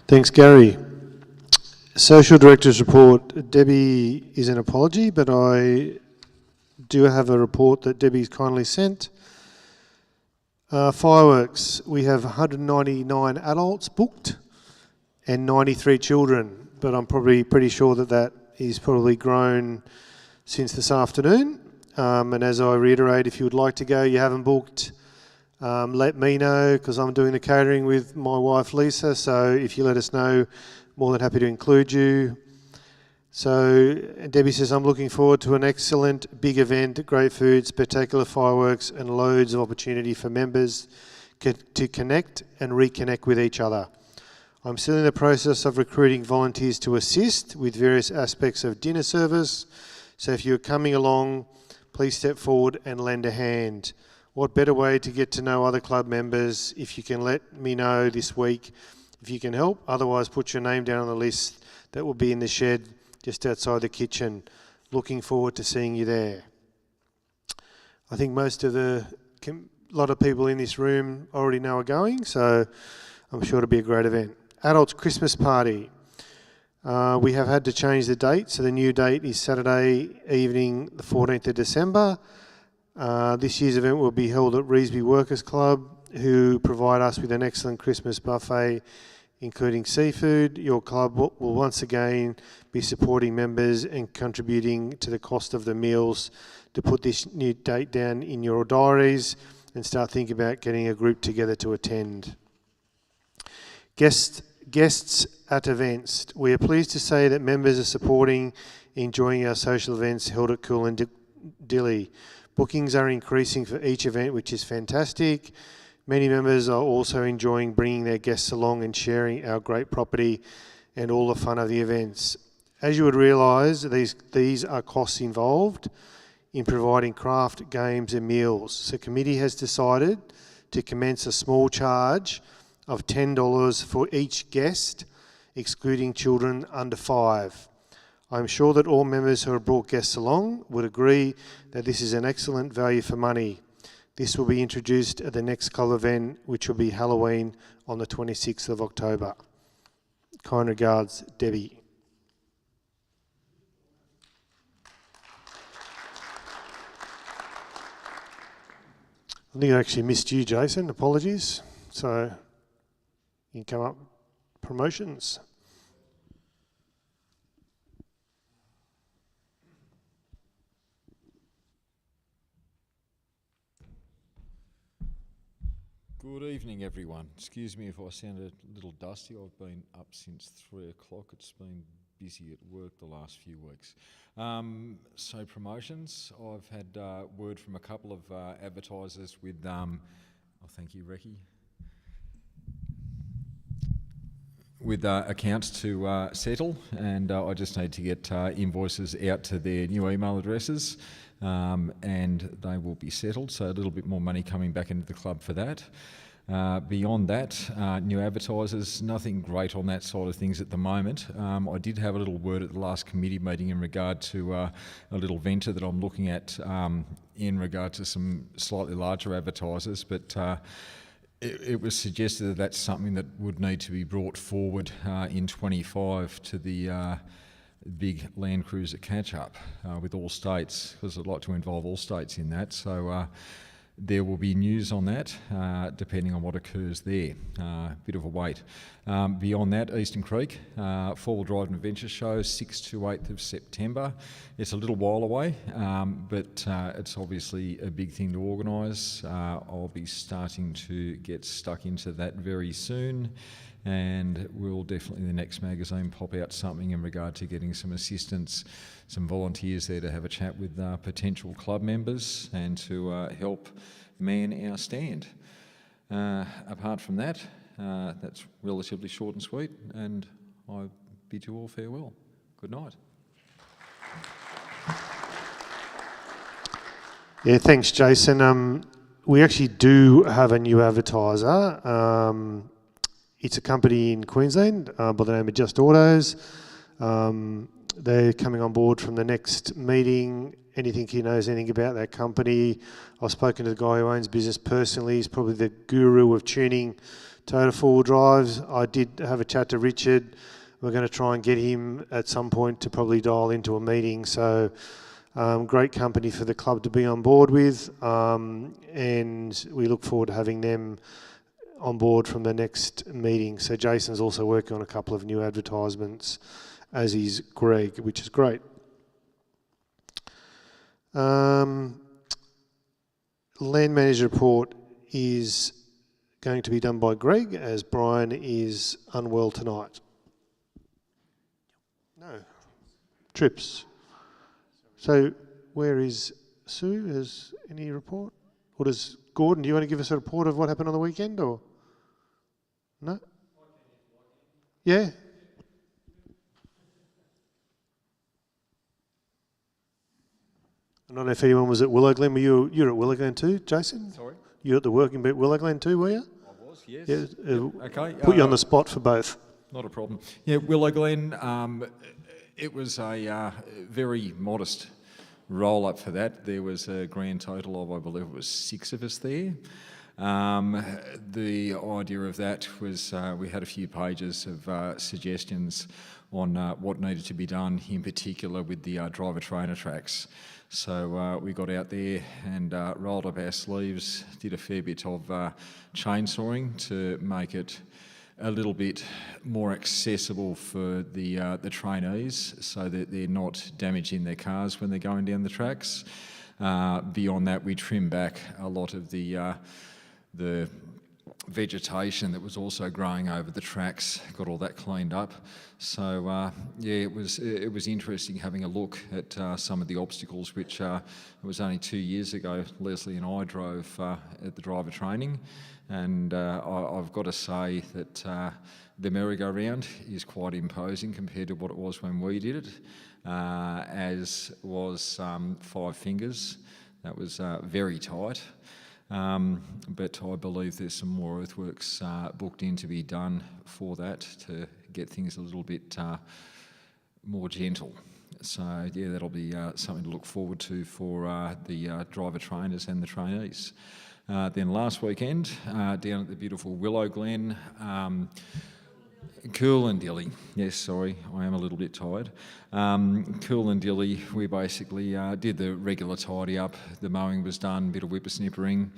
Thanks, Gary. Social Director's report. Debbie is an apology, but I do have a report that Debbie's kindly sent. Fireworks. We have 199 adults booked and 93 children, but I'm probably pretty sure that is probably grown since this afternoon. And as I reiterate, if you would like to go, you haven't booked, let me know, because I'm doing the catering with my wife Lisa, so if you let us know, more than happy to include you. So Debbie says, I'm looking forward to an excellent big event, great food, spectacular fireworks and loads of opportunity for members to connect and reconnect with each other. I'm still in the process of recruiting volunteers to assist with various aspects of dinner service, so if you're coming along, please step forward and lend a hand. What better way to get to know other club members? If you can let me know this week if you can help, otherwise put your name down on the list that will be in the shed just outside the kitchen. Looking forward to seeing you there. I think most of a lot of people in this room already know are going, so I'm sure it'll be a great event. Adults Christmas party. We have had to change the date, so the new date is Saturday evening, the 14th of December. This year's event will be held at Revesby Workers Club, who provide us with an excellent Christmas buffet, including seafood. Your club will once again be supporting members and contributing to the cost of the meals. To put this new date down in your diaries and start thinking about getting a group together to attend. Guests at events. We are pleased to say that members are supporting, enjoying our social events held at Coolangatta. Bookings are increasing for each event, which is fantastic. Many members are also enjoying bringing their guests along and sharing our great property and all the fun of the events. As you would realise, these are costs involved in providing craft, games and meals. So committee has decided to commence a small charge of $10 for each guest, excluding children under 5. I'm sure that all members who have brought guests along would agree that this is an excellent value for money. This will be introduced at the next club event, which will be Halloween on the 26th of October. Kind regards, Debbie. I think I actually missed you, Jason. Apologies. So you can come up. Promotions. Good evening, everyone. Excuse me if I sound a little dusty. I've been up since 3 o'clock. It's been busy at work the last few weeks. So promotions. I've had word from a couple of advertisers with, thank you, Recce, with accounts to settle, and I just need to get invoices out to their new email addresses, and they will be settled, so a little bit more money coming back into the club for that. Beyond that, new advertisers, nothing great on that side of things at the moment. I did have a little word at the last committee meeting in regard to a little venture that I'm looking at in regard to some slightly larger advertisers, but it was suggested that that's something that would need to be brought forward in 25 to the big Land Cruiser catch-up with all states, because I'd like to involve all states in that. So there will be news on that, depending on what occurs there. Bit of a wait. Beyond that, Eastern Creek, four-wheel drive and adventure show, 6th to 8th of September. It's a little while away, but it's obviously a big thing to organise. I'll be starting to get stuck into that very soon, and we'll definitely in the next magazine pop out something in regard to getting some assistance, some volunteers there to have a chat with potential club members and to help man our stand. Apart from that, that's relatively short and sweet, and I bid you all farewell. Good night. Yeah, thanks, Jason. We actually do have a new advertiser. It's a company in Queensland by the name of Just Autos. They're coming on board from the next meeting. Anything he knows anything about that company? I've spoken to the guy who owns business personally. He's probably the guru of tuning Toyota four-wheel drives. I did have a chat to Richard. We're going to try and get him at some point to probably dial into a meeting. So great company for the club to be on board with, and we look forward to having them on board from the next meeting. So Jason's also working on a couple of new advertisements, as is Greg, which is great. Land manager report is going to be done by Greg, as Brian is unwell tonight. No. Trips. So where is Sue? Has any report? Or does Gordon, do you want to give us a report of what happened on the weekend, or? No? Yeah? I don't know if anyone was at Willow Glen. You're at Willow Glen too, Jason? Sorry? You at the working bit Willow Glen too, were you? I was, yes. Yeah, Okay. Put you on the spot for both. Not a problem. Yeah, Willow Glen, it was a very modest roll-up for that. There was a grand total of, I believe it was 6 of us there. The idea of that was we had a few pages of suggestions on what needed to be done, in particular with the driver-trainer tracks. So we got out there and rolled up our sleeves, did a fair bit of chainsawing to make it a little bit more accessible for the trainees, so that they're not damaging their cars when they're going down the tracks. Beyond that, we trimmed back a lot of the vegetation that was also growing over the tracks, got all that cleaned up. So yeah, it was interesting having a look at some of the obstacles, which it was only 2 years ago Leslie and I drove at the driver training, and I've got to say that the merry-go-round is quite imposing compared to what it was when we did it, as was Five Fingers. That was very tight. But I believe there's some more earthworks booked in to be done for that to get things a little bit more gentle. So yeah, that'll be something to look forward to for the driver trainers and the trainees. Then last weekend, down at the beautiful Willow Glen, Cool and Dilly. Yes, sorry, I am a little bit tired. Cool and Dilly, we basically did the regular tidy up. The mowing was done, bit of whippersnippering,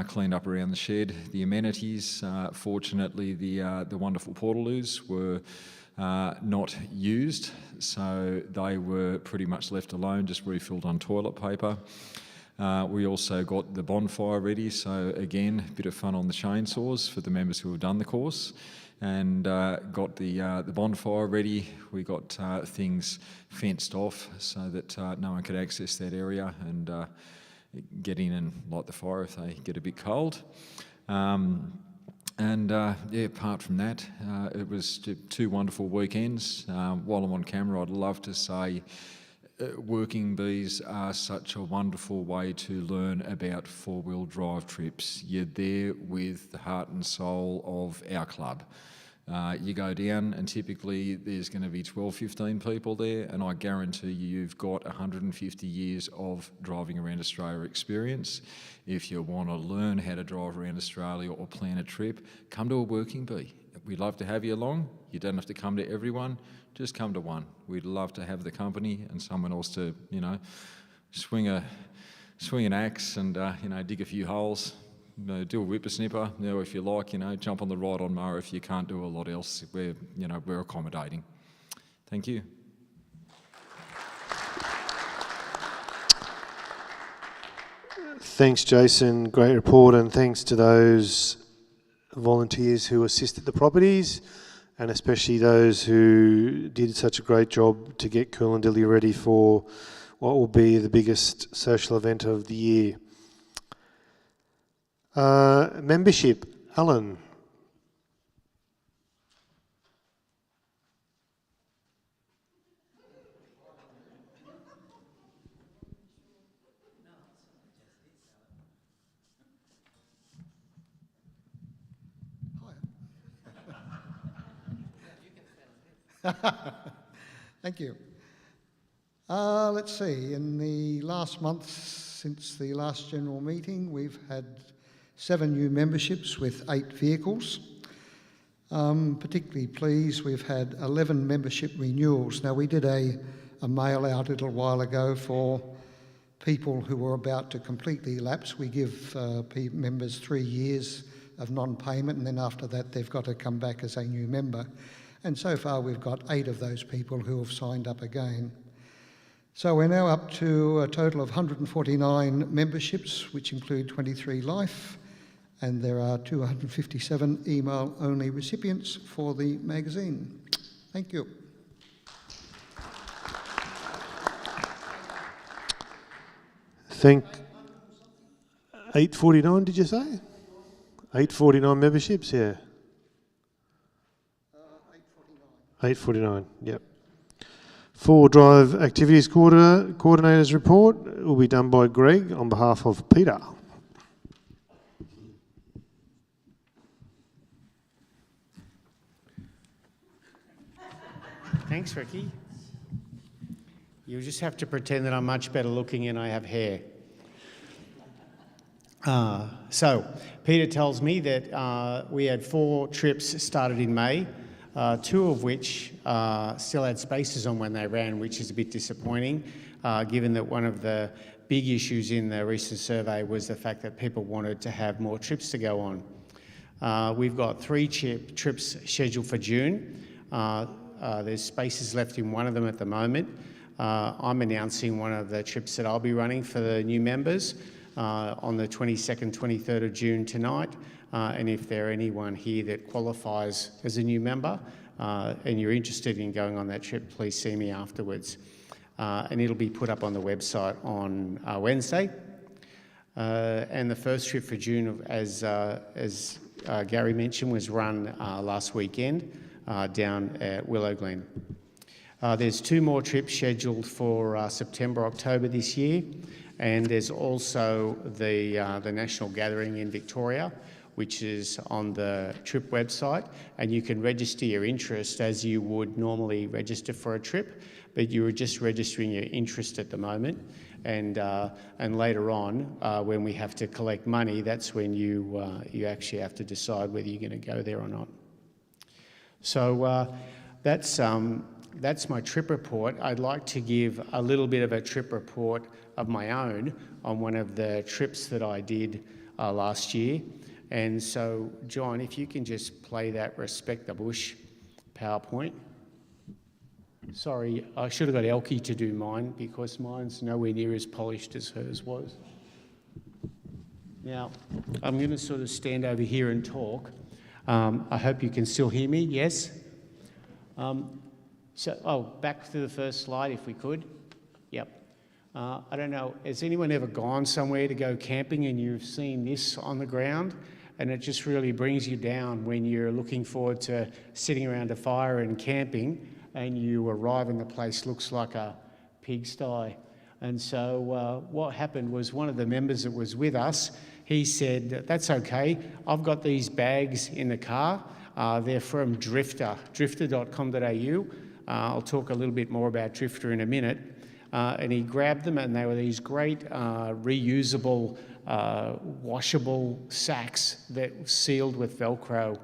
cleaned up around the shed. The amenities, fortunately, the wonderful portaloos were not used, so they were pretty much left alone, just refilled on toilet paper. We also got the bonfire ready, so again, a bit of fun on the chainsaws for the members who have done the course, and got the bonfire ready. We got things fenced off so that no one could access that area and get in and light the fire if they get a bit cold. Apart from that, it was two wonderful weekends. While I'm on camera, I'd love to say working bees are such a wonderful way to learn about four-wheel drive trips. You're there with the heart and soul of our club. You go down and typically there's going to be 12, 15 people there, and I guarantee you've got 150 years of driving around Australia experience. If you want to learn how to drive around Australia or plan a trip, come to a working bee. We'd love to have you along. You don't have to come to everyone, just come to one. We'd love to have the company and someone else to, swing an axe and, dig a few holes. Do a whippersnipper, if you like, jump on the ride on mower if you can't do a lot else. We're accommodating. Thank you. Thanks, Jason. Great report, and thanks to those volunteers who assisted the properties, and especially those who did such a great job to get Coolandelly ready for what will be the biggest social event of the year. Membership, Alan. Thank you. Let's see, in the last month since the last general meeting, we've had 7 new memberships with 8 vehicles. Particularly pleased, we've had 11 membership renewals. Now, we did a mail out a little while ago for people who were about to completely lapse. We give members 3 years of non-payment, and then after that they've got to come back as a new member. And so far we've got 8 of those people who have signed up again. So we're now up to a total of 149 memberships, which include 23 life, and there are 257 email-only recipients for the magazine. Thank you. Thank 849, did you say? 849 memberships, yeah. 849, yep. 4 Drive Activities Coordinators report will be done by Greg on behalf of Peter. Thanks, Ricky. You'll just have to pretend that I'm much better looking and I have hair. So, Peter tells me that we had 4 trips started in May, 2 of which still had spaces on when they ran, which is a bit disappointing, given that one of the big issues in the recent survey was the fact that people wanted to have more trips to go on. We've got 3 trips scheduled for June. There's spaces left in one of them at the moment. I'm announcing one of the trips that I'll be running for the new members on the 22nd, 23rd of June tonight. And if there are anyone here that qualifies as a new member and you're interested in going on that trip, please see me afterwards. And it'll be put up on the website on Wednesday. And the first trip for June, as Gary mentioned, was run last weekend down at Willow Glen. There's 2 more trips scheduled for September, October this year, and there's also the National Gathering in Victoria, which is on the trip website, and you can register your interest as you would normally register for a trip, but you're just registering your interest at the moment, and later on, when we have to collect money, that's when you actually have to decide whether you're going to go there or not. So that's my trip report. I'd like to give a little bit of a trip report of my own on one of the trips that I did last year. And so, John, if you can just play that Respect the Bush PowerPoint. Sorry, I should have got Elkie to do mine because mine's nowhere near as polished as hers was. Now, I'm going to sort of stand over here and talk. I hope you can still hear me, yes? Back to the first slide if we could. Yep. I don't know, has anyone ever gone somewhere to go camping and you've seen this on the ground? And it just really brings you down when you're looking forward to sitting around a fire and camping and you arrive and the place looks like a pigsty. And so what happened was one of the members that was with us, he said, that's okay, I've got these bags in the car. They're from Drifter, drifter.com.au. I'll talk a little bit more about Drifter in a minute. And he grabbed them and they were these great reusable, washable sacks that were sealed with Velcro.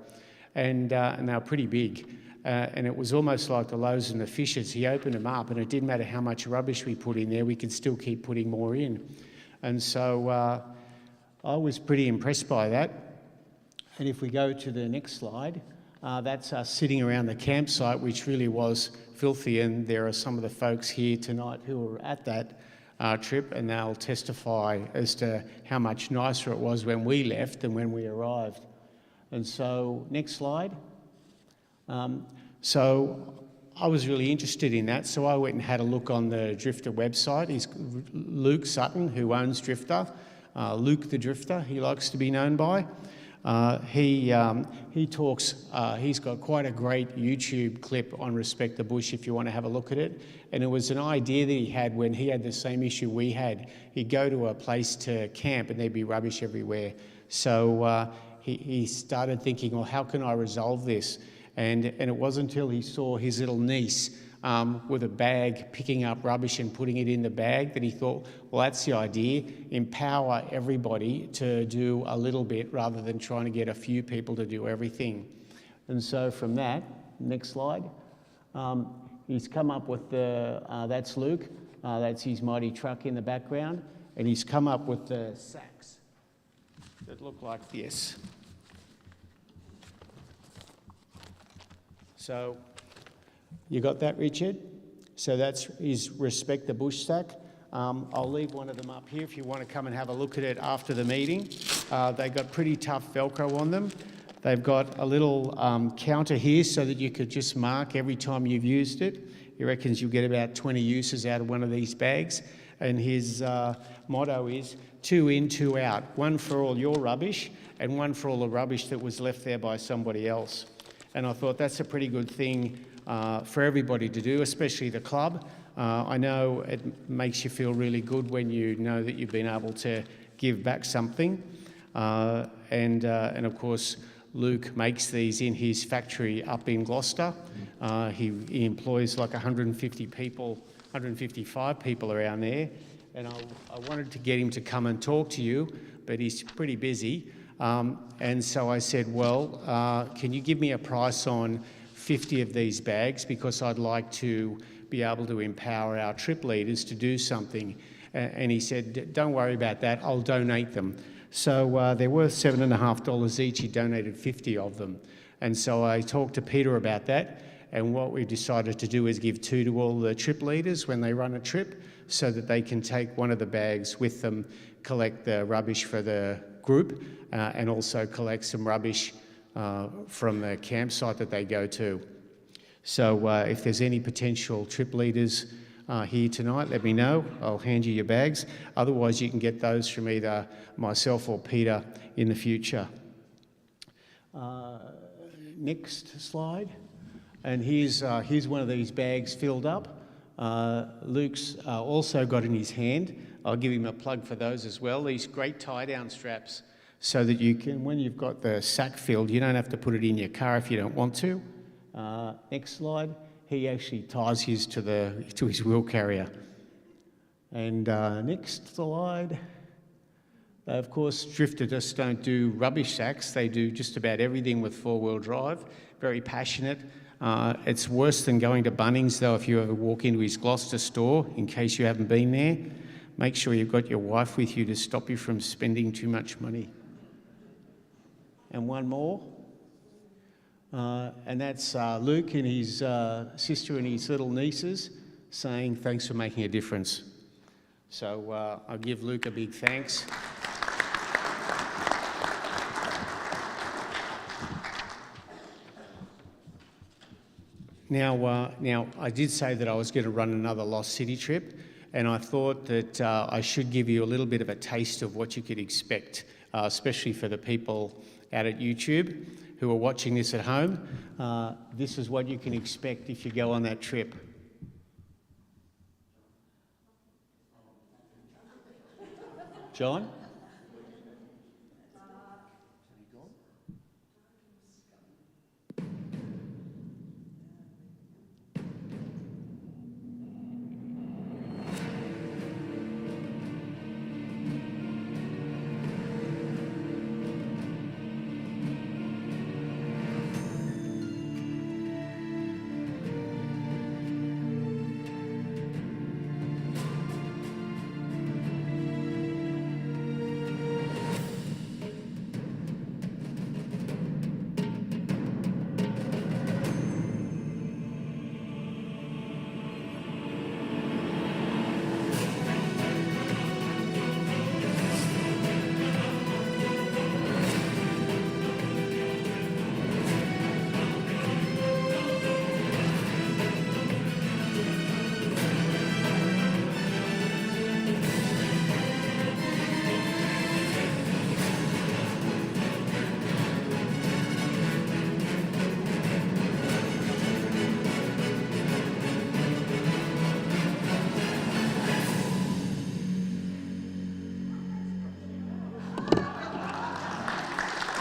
And they were pretty big. And it was almost like the loaves and the fishes. He opened them up and it didn't matter how much rubbish we put in there, we could still keep putting more in. And so I was pretty impressed by that. And if we go to the next slide, that's us sitting around the campsite, which really was filthy. And there are some of the folks here tonight who were at that trip, and they'll testify as to how much nicer it was when we left than when we arrived. And so, next slide. So I was really interested in that, so I went and had a look on the Drifter website. He's Luke Sutton, who owns Drifter. Luke the Drifter, he likes to be known by. He talks, he's got quite a great YouTube clip on Respect the Bush if you want to have a look at it. And it was an idea that he had when he had the same issue we had. He'd go to a place to camp and there'd be rubbish everywhere. So he started thinking, well, how can I resolve this? And it wasn't until he saw his little niece with a bag picking up rubbish and putting it in the bag that he thought, well, that's the idea, empower everybody to do a little bit rather than trying to get a few people to do everything. And so from that, next slide, he's come up with that's Luke, that's his mighty truck in the background, and he's come up with the sacks that look like this. So, you got that, Richard? So that's his Respect the Bush sack. I'll leave one of them up here if you want to come and have a look at it after the meeting. They've got pretty tough Velcro on them. They've got a little counter here so that you could just mark every time you've used it. He reckons you'll get about 20 uses out of one of these bags. And his motto is 2 in, 2 out. One for all your rubbish and one for all the rubbish that was left there by somebody else. And I thought that's a pretty good thing for everybody to do, especially the club. I know it makes you feel really good when you know that you've been able to give back something. And of course, Luke makes these in his factory up in Gloucester. He employs like 150 people, 155 people around there. And I wanted to get him to come and talk to you, but he's pretty busy. And so I said, well, can you give me a price on 50 of these bags, because I'd like to be able to empower our trip leaders to do something. And he said, don't worry about that, I'll donate them. So they're worth $7.50 each. He donated 50 of them. And so I talked to Peter about that, and what we decided to do is give 2 to all the trip leaders when they run a trip, so that they can take one of the bags with them, collect the rubbish for the group, and also collect some rubbish from the campsite that they go to. So if there's any potential trip leaders here tonight, let me know. I'll hand you your bags. Otherwise, you can get those from either myself or Peter in the future. Next slide. And here's one of these bags filled up. Luke's also got in his hand. I'll give him a plug for those as well. These great tie-down straps, so that you can, when you've got the sack filled, you don't have to put it in your car if you don't want to. Next slide. He actually ties his to his wheel carrier. And next slide. Of course, Drifter just don't do rubbish sacks. They do just about everything with 4-wheel drive. very passionate. It's worse than going to Bunnings, though, if you ever walk into his Gloucester store, in case you haven't been there. Make sure you've got your wife with you to stop you from spending too much money. And one more. And that's Luke and his sister and his little nieces saying thanks for making a difference. So I'll give Luke a big thanks. Now, I did say that I was going to run another Lost City trip, and I thought that I should give you a little bit of a taste of what you could expect, especially for the people out at YouTube who are watching this at home. This is what you can expect if you go on that trip. John?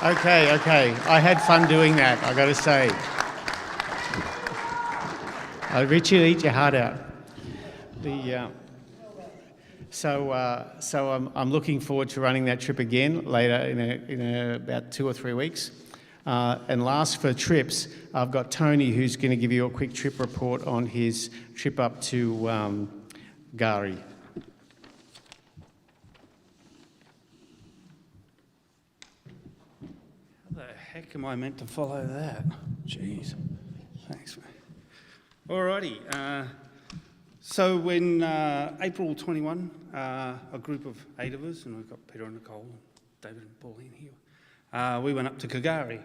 Okay. I had fun doing that, I got to say. Richard, eat your heart out. So I'm looking forward to running that trip again later in about 2 or 3 weeks. And last for trips, I've got Tony, who's going to give you a quick trip report on his trip up to Gari. How am I meant to follow that? Jeez. Thanks, mate. Alrighty. So in April 21, a group of 8 of us, and we've got Peter and Nicole, and David and Pauline here, we went up to Kagari,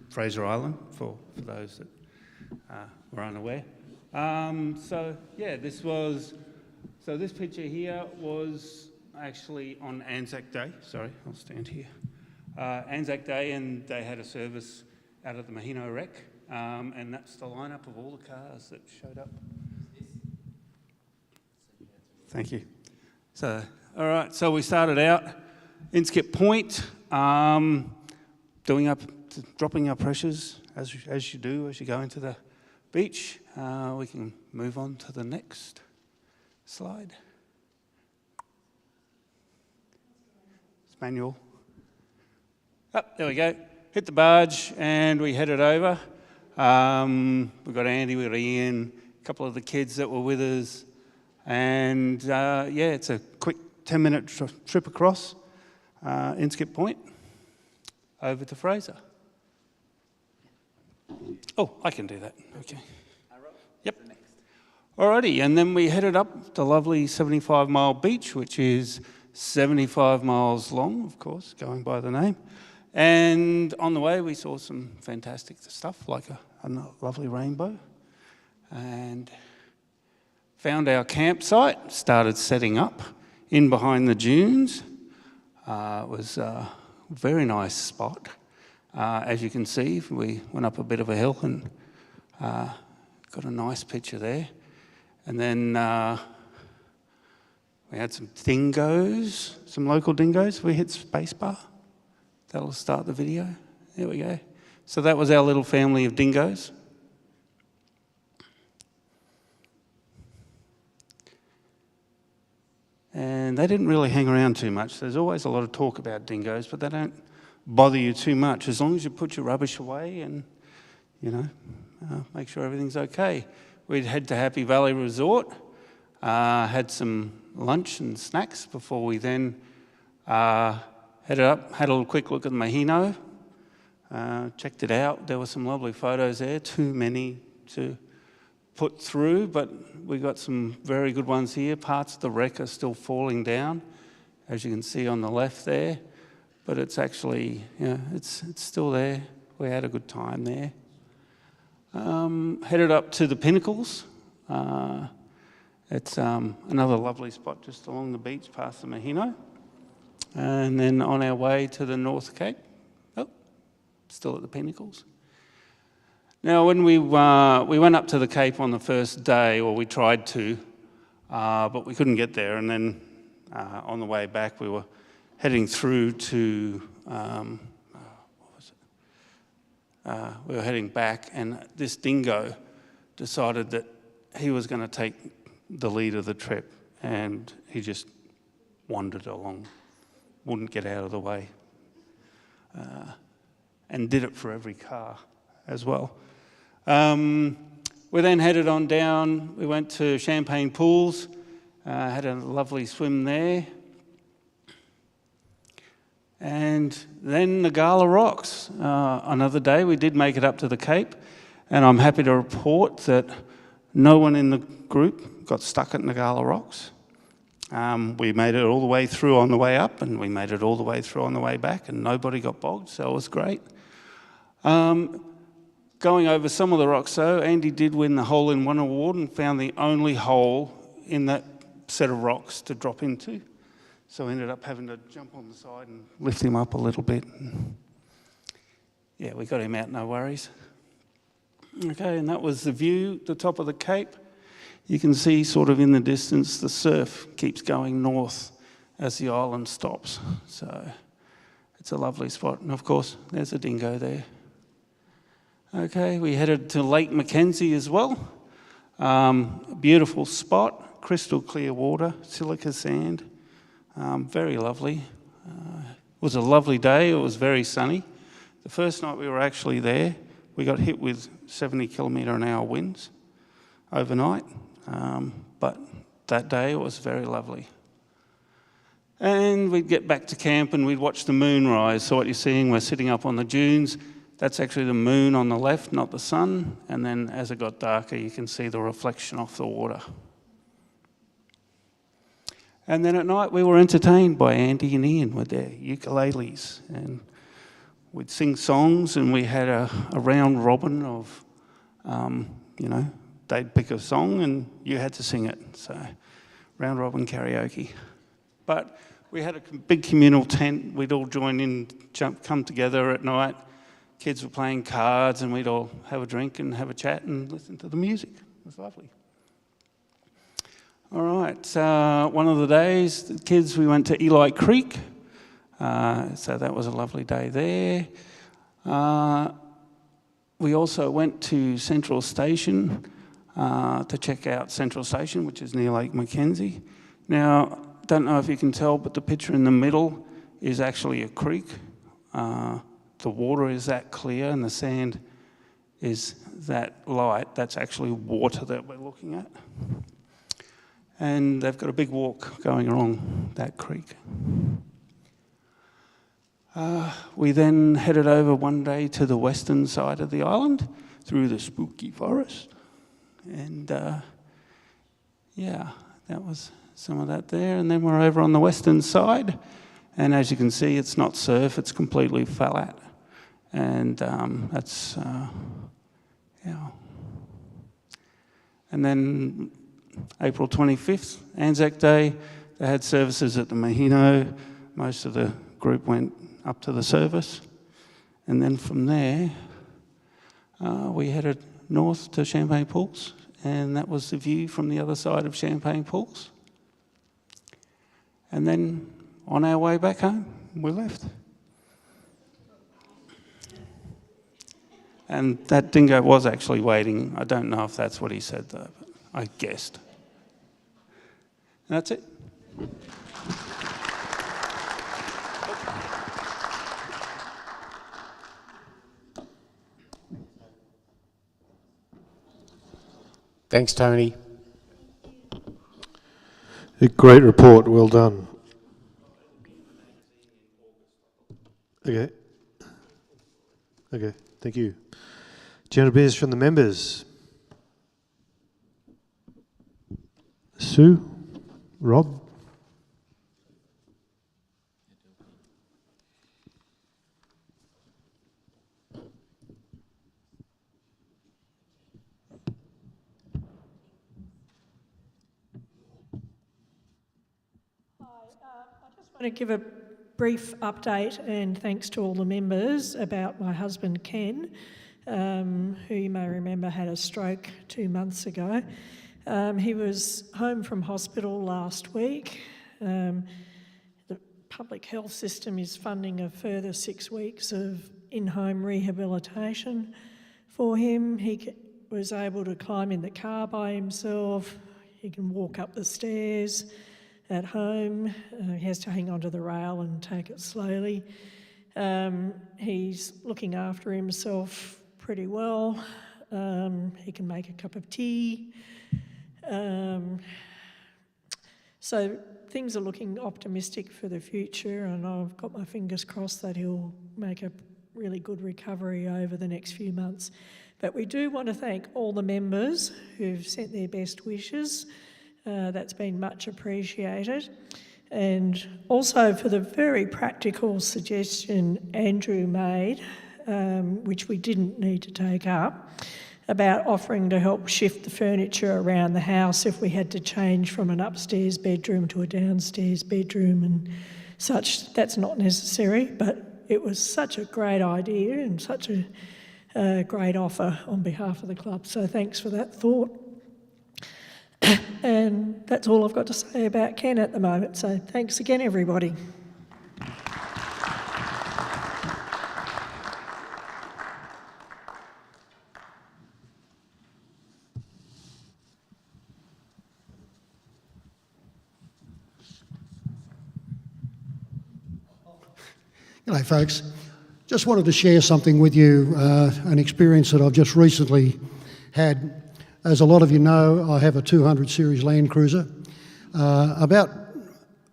Fraser Island, for those that were unaware. This picture here was actually on Anzac Day. Sorry, I'll stand here. Anzac Day, and they had a service out at the Mahino Wreck, and that's the lineup of all the cars that showed up. Thank you. So, all right, so we started out Inskip Point, dropping our pressures as you do as you go into the beach. We can move on to the next slide. It's manual. Oh, there we go. Hit the barge and we headed over. We've got Andy, we've got Ian, a couple of the kids that were with us. And it's a quick 10-minute trip across Inskip Point over to Fraser. Oh, I can do that. Okay. Yep. Alrighty, and then we headed up the lovely 75-mile beach, which is 75 miles long, of course, going by the name. And on the way, we saw some fantastic stuff, like a lovely rainbow. And found our campsite, started setting up in behind the dunes. It was a very nice spot. As you can see, we went up a bit of a hill and got a nice picture there. And then we had some dingoes, some local dingoes. We hit spacebar. That'll start the video. There we go. So that was our little family of dingoes. And they didn't really hang around too much. There's always a lot of talk about dingoes, but they don't bother you too much as long as you put your rubbish away and make sure everything's okay. We'd head to Happy Valley Resort, had some lunch and snacks before we then headed up, had a little quick look at the Mahino, checked it out. There were some lovely photos there, too many to put through, but we got some very good ones here. Parts of the wreck are still falling down, as you can see on the left there, but it's actually, it's still there. We had a good time there. Headed up to the Pinnacles. It's another lovely spot just along the beach past the Mahino. And then on our way to the North Cape. Oh, still at the Pinnacles. Now, when we went up to the Cape on the first day, or we tried to, but we couldn't get there. And then on the way back, we were heading through to, we were heading back, and this dingo decided that he was going to take the lead of the trip, and he just wandered along, wouldn't get out of the way, and did it for every car as well. We then headed on down. We went to Champagne Pools, had a lovely swim there. And then the Gala Rocks. Another day, we did make it up to the Cape, and I'm happy to report that no one in the group got stuck at Nagala Rocks. We made it all the way through on the way up, and we made it all the way through on the way back, and nobody got bogged, so it was great. Going over some of the rocks, though, Andy did win the Hole-in-One award and found the only hole in that set of rocks to drop into. So I ended up having to jump on the side and lift him up a little bit. Yeah, we got him out, no worries. Okay, and that was the view, the top of the Cape. You can see sort of in the distance the surf keeps going north as the island stops. So it's a lovely spot. And of course, there's a dingo there. Okay, we headed to Lake Mackenzie as well. Beautiful spot, crystal clear water, silica sand. Very lovely. It was a lovely day. It was very sunny. The first night we were actually there, we got hit with 70-kilometre-an-hour winds overnight. But that day it was very lovely. And we'd get back to camp and we'd watch the moon rise. So what you're seeing, we're sitting up on the dunes. That's actually the moon on the left, not the sun. And then as it got darker, you can see the reflection off the water. And then at night, we were entertained by Andy and Ian with their ukuleles. And we'd sing songs, and we had a round robin of, they'd pick a song and you had to sing it. So round robin karaoke. But we had a big communal tent. We'd all join in, come together at night. Kids were playing cards, and we'd all have a drink and have a chat and listen to the music. It was lovely. All right, one of the days, the kids, we went to Eli Creek. So that was a lovely day there. We also went to Central Station to check out Central Station, which is near Lake Mackenzie. Now, don't know if you can tell, but the picture in the middle is actually a creek. The water is that clear and the sand is that light. That's actually water that we're looking at. And they've got a big walk going along that creek. We then headed over one day to the western side of the island through the spooky forest. And that was some of that there. And then we're over on the western side. And as you can see, it's not surf, it's completely flat. And that's, And then April 25th, Anzac Day, they had services at the Mahino. Most of the group went up to the service. And then from there, we headed north to Champagne Pools, and that was the view from the other side of Champagne Pools. And then on our way back home, we left. And that dingo was actually waiting. I don't know if that's what he said, though, but I guessed. And that's it. Thanks, Tony. A great report, well done. Okay. Okay, thank you. General business from the members. Sue? Rob? I want to give a brief update and thanks to all the members about my husband Ken, who you may remember had a stroke 2 months ago. He was home from hospital last week. The public health system is funding a further 6 weeks of in-home rehabilitation for him. He was able to climb in the car by himself. He can walk up the stairs at home. He has to hang onto the rail and take it slowly. He's looking after himself pretty well. He can make a cup of tea. So things are looking optimistic for the future, and I've got my fingers crossed that he'll make a really good recovery over the next few months. But we do want to thank all the members who've sent their best wishes. That's been much appreciated. And also for the very practical suggestion Andrew made, which we didn't need to take up, about offering to help shift the furniture around the house if we had to change from an upstairs bedroom to a downstairs bedroom and such. That's not necessary, but it was such a great idea and such a great offer on behalf of the club. So thanks for that thought. And that's all I've got to say about Ken at the moment. So thanks again, everybody. G'day folks, just wanted to share something with you, an experience that I've just recently had. As a lot of you know, I have a 200 series Land Cruiser. About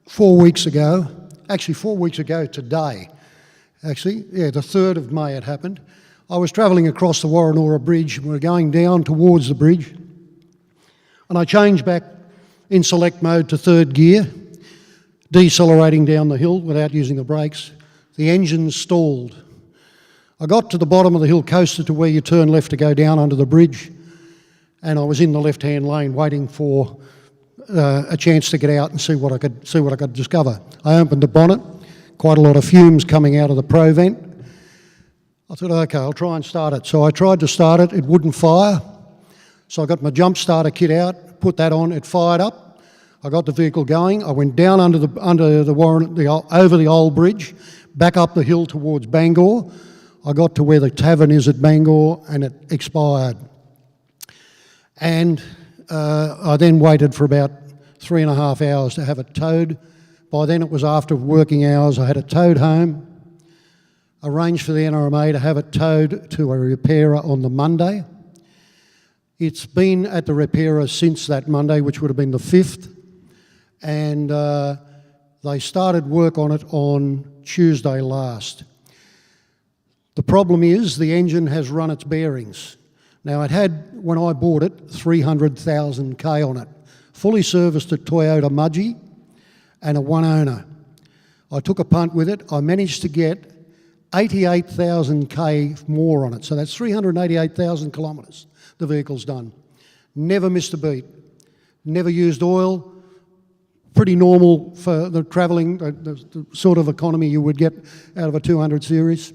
4 weeks ago, actually 4 weeks ago today, the 3rd of May it happened, I was travelling across the Warrenora Bridge. We were going down towards the bridge, and I changed back in select mode to 3rd gear, decelerating down the hill without using the brakes. The engine stalled. I got to the bottom of the hill, coasted to where you turn left to go down under the bridge, and I was in the left-hand lane waiting for a chance to get out and see what I could discover. I opened the bonnet, quite a lot of fumes coming out of the pro vent. I thought, okay, I'll try and start it. So I tried to start it, it wouldn't fire. So I got my jump starter kit out, put that on, it fired up. I got the vehicle going. I went down over the old bridge, back up the hill towards Bangor. I got to where the tavern is at Bangor, and it expired. And I then waited for about 3.5 hours to have it towed. By then it was after working hours. I had it towed home, arranged for the NRMA to have it towed to a repairer on the Monday. It's been at the repairer since that Monday, which would have been the 5th, and they started work on it on Tuesday last. The problem is the engine has run its bearings. Now, it had, when I bought it, 300,000 K on it, fully serviced at Toyota Mudgee and a one owner. I took a punt with it. I managed to get 88,000 K more on it. So that's 388,000 kilometres the vehicle's done. Never missed a beat. Never used oil. Pretty normal for the travelling, the sort of economy you would get out of a 200 series.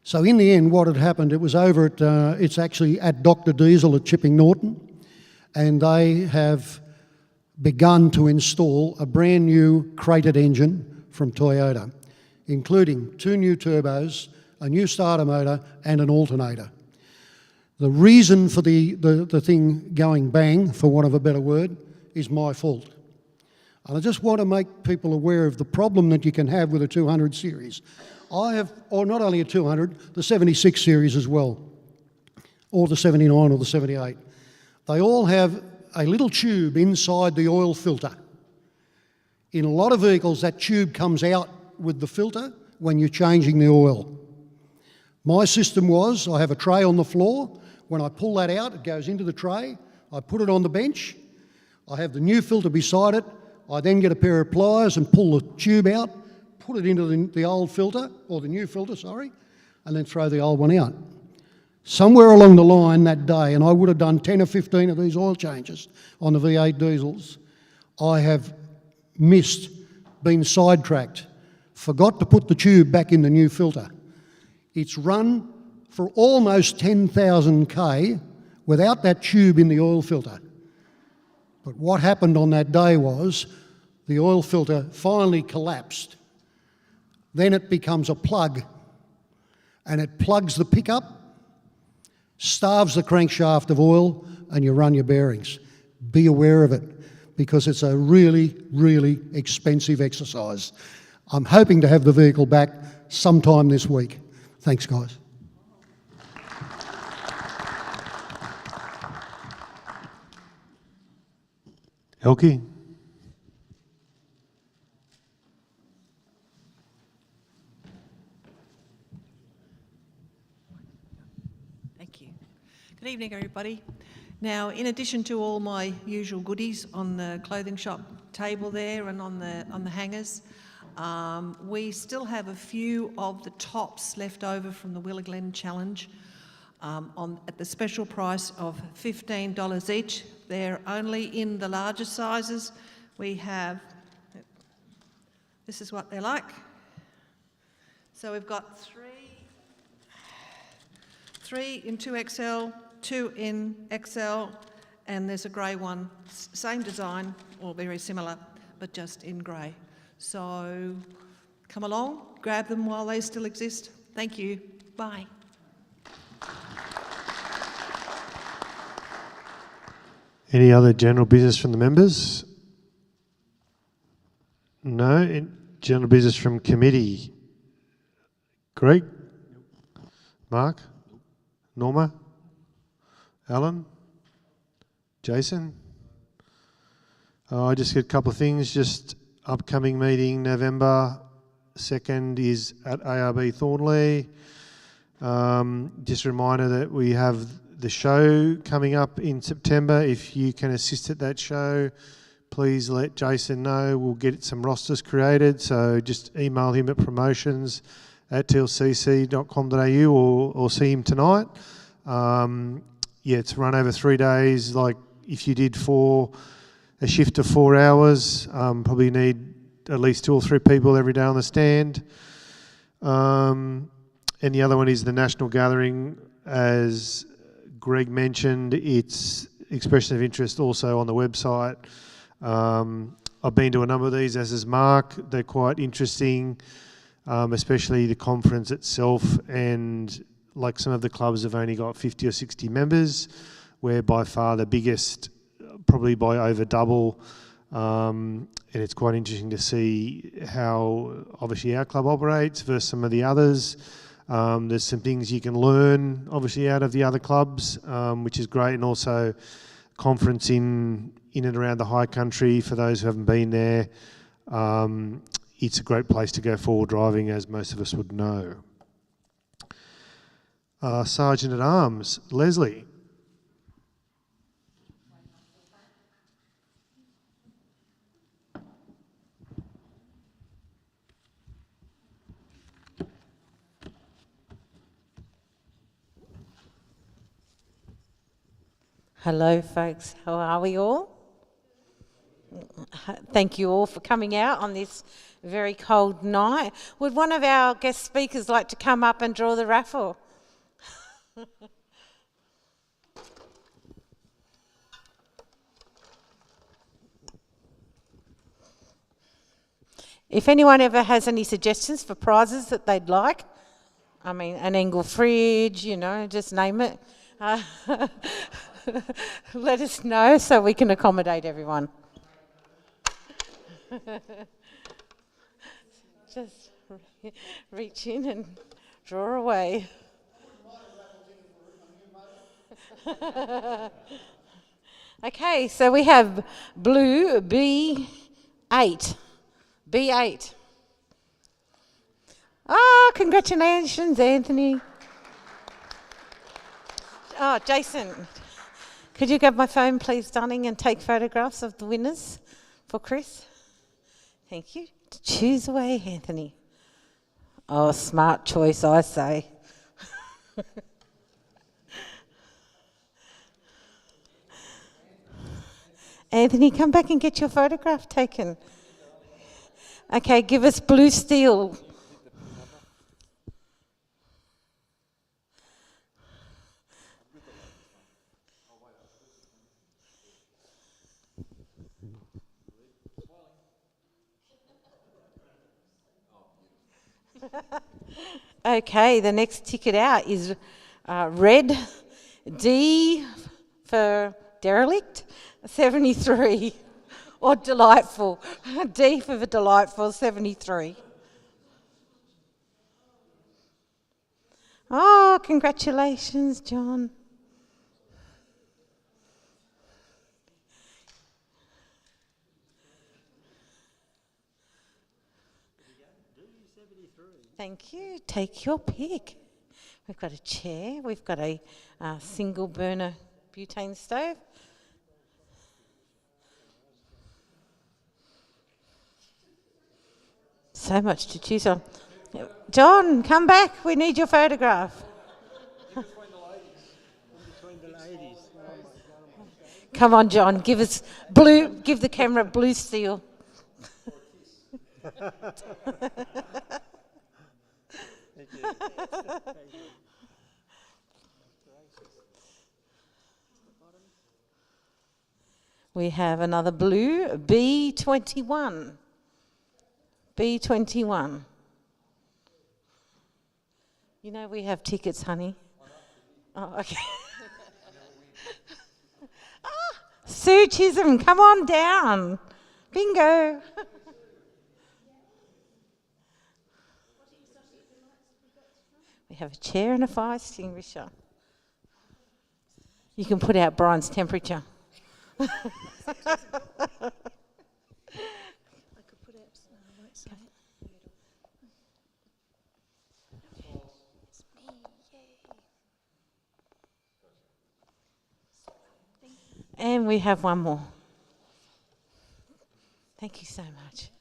So in the end, what had happened, it was over at, it's actually at Dr. Diesel at Chipping Norton, and they have begun to install a brand new crated engine from Toyota, including 2 new turbos, a new starter motor and an alternator. The reason for the thing going bang, for want of a better word, is my fault. And I just want to make people aware of the problem that you can have with a 200 series. I have, or not only a 200, the 76 series as well, or the 79 or the 78. They all have a little tube inside the oil filter. In a lot of vehicles, that tube comes out with the filter when you're changing the oil. My system was, I have a tray on the floor. When I pull that out, it goes into the tray. I put it on the bench. I have the new filter beside it. I then get a pair of pliers and pull the tube out, put it into the old filter, or the new filter, sorry, and then throw the old one out. Somewhere along the line that day, and I would have done 10 or 15 of these oil changes on the V8 diesels, I have missed, been sidetracked, forgot to put the tube back in the new filter. It's run for almost 10,000 K without that tube in the oil filter. But what happened on that day was the oil filter finally collapsed. Then it becomes a plug, and it plugs the pickup, starves the crankshaft of oil, and you run your bearings. Be aware of it, because it's a really, really expensive exercise. I'm hoping to have the vehicle back sometime this week. Thanks, guys. Elkie? Thank you. Good evening, everybody. Now, in addition to all my usual goodies on the clothing shop table there and on the hangers, we still have a few of the tops left over from the Willa Glen Challenge at the special price of $15 each. They're only in the larger sizes. We have, this is what they're like. So we've got three in 2XL, 2 in XL, and there's a grey one, same design or very similar, but just in grey. So come along, grab them while they still exist. Thank you. Bye. Any other general business from the members? No? General business from committee? Greg? Mark? Norma? Alan? Jason? I just get a couple of things. Just upcoming meeting November 2nd is at ARB Thornley. Just a reminder that we have the show coming up in September. If you can assist at that show, please let Jason know. We'll get some rosters created, so just email him at promotions@tlcc.com.au or see him tonight. Yeah, it's run over 3 days. Like if you did a shift of 4 hours, probably need at least 2 or 3 people every day on the stand. And the other one is the national gathering. As Greg mentioned, it's expression of interest also on the website. I've been to a number of these, as is Mark. They're quite interesting, especially the conference itself. And like some of the clubs have only got 50 or 60 members, we're by far the biggest, probably by over double. And it's quite interesting to see how obviously our club operates versus some of the others. There's some things you can learn, obviously, out of the other clubs, which is great, and also conference in and around the high country for those who haven't been there. It's a great place to go forward driving, as most of us would know. Sergeant at Arms, Leslie. Hello folks, how are we all? Thank you all for coming out on this very cold night. Would one of our guest speakers like to come up and draw the raffle? If anyone ever has any suggestions for prizes that they'd like, I mean an Engel fridge, you know, just name it. Let us know so we can accommodate everyone. Just reach in and draw away. Okay, so we have blue B8. B8. Oh, congratulations, Anthony. Oh, Jason, could you grab my phone, please, darling, and take photographs of the winners for Chris? Thank you. Choose away, Anthony. Oh, smart choice, I say. Anthony, come back and get your photograph taken. Okay, give us blue steel. Okay, the next ticket out is red, D for derelict, 73, or delightful. D for delightful, 73. Oh, congratulations, John. Thank you. Take your pick. We've got a chair. We've got a single burner butane stove. So much to choose on. John, come back. We need your photograph. Come on, John. Give us blue. Give the camera blue steel. We have another blue, B21. B21. You know we have tickets, honey. Oh, okay. Sue Chisholm, come on down. Bingo. We have a chair and a fire extinguisher. You can put out Brian's temperature. I could put out, I won't say it. And we have one more. Thank you so much.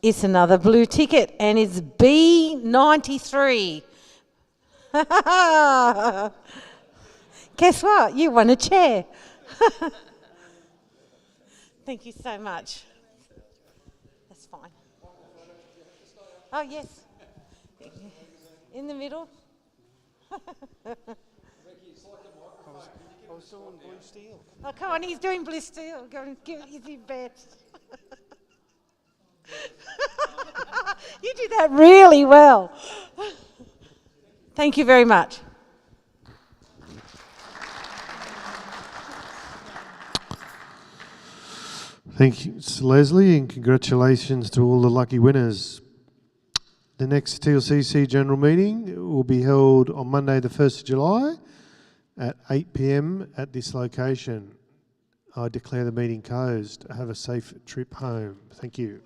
It's another blue ticket, and it's B93. Guess what? You won a chair. Thank you so much. That's fine. Oh, yes. In the middle. Oh, come on, he's doing blue steel. Go and give it his best. You do that really well. Thank you very much. Thank you, Leslie, and congratulations to all the lucky winners. The next TLCC general meeting will be held on Monday the 1st of July at 8 p.m. at this location. I declare the meeting closed. Have a safe trip home. Thank you.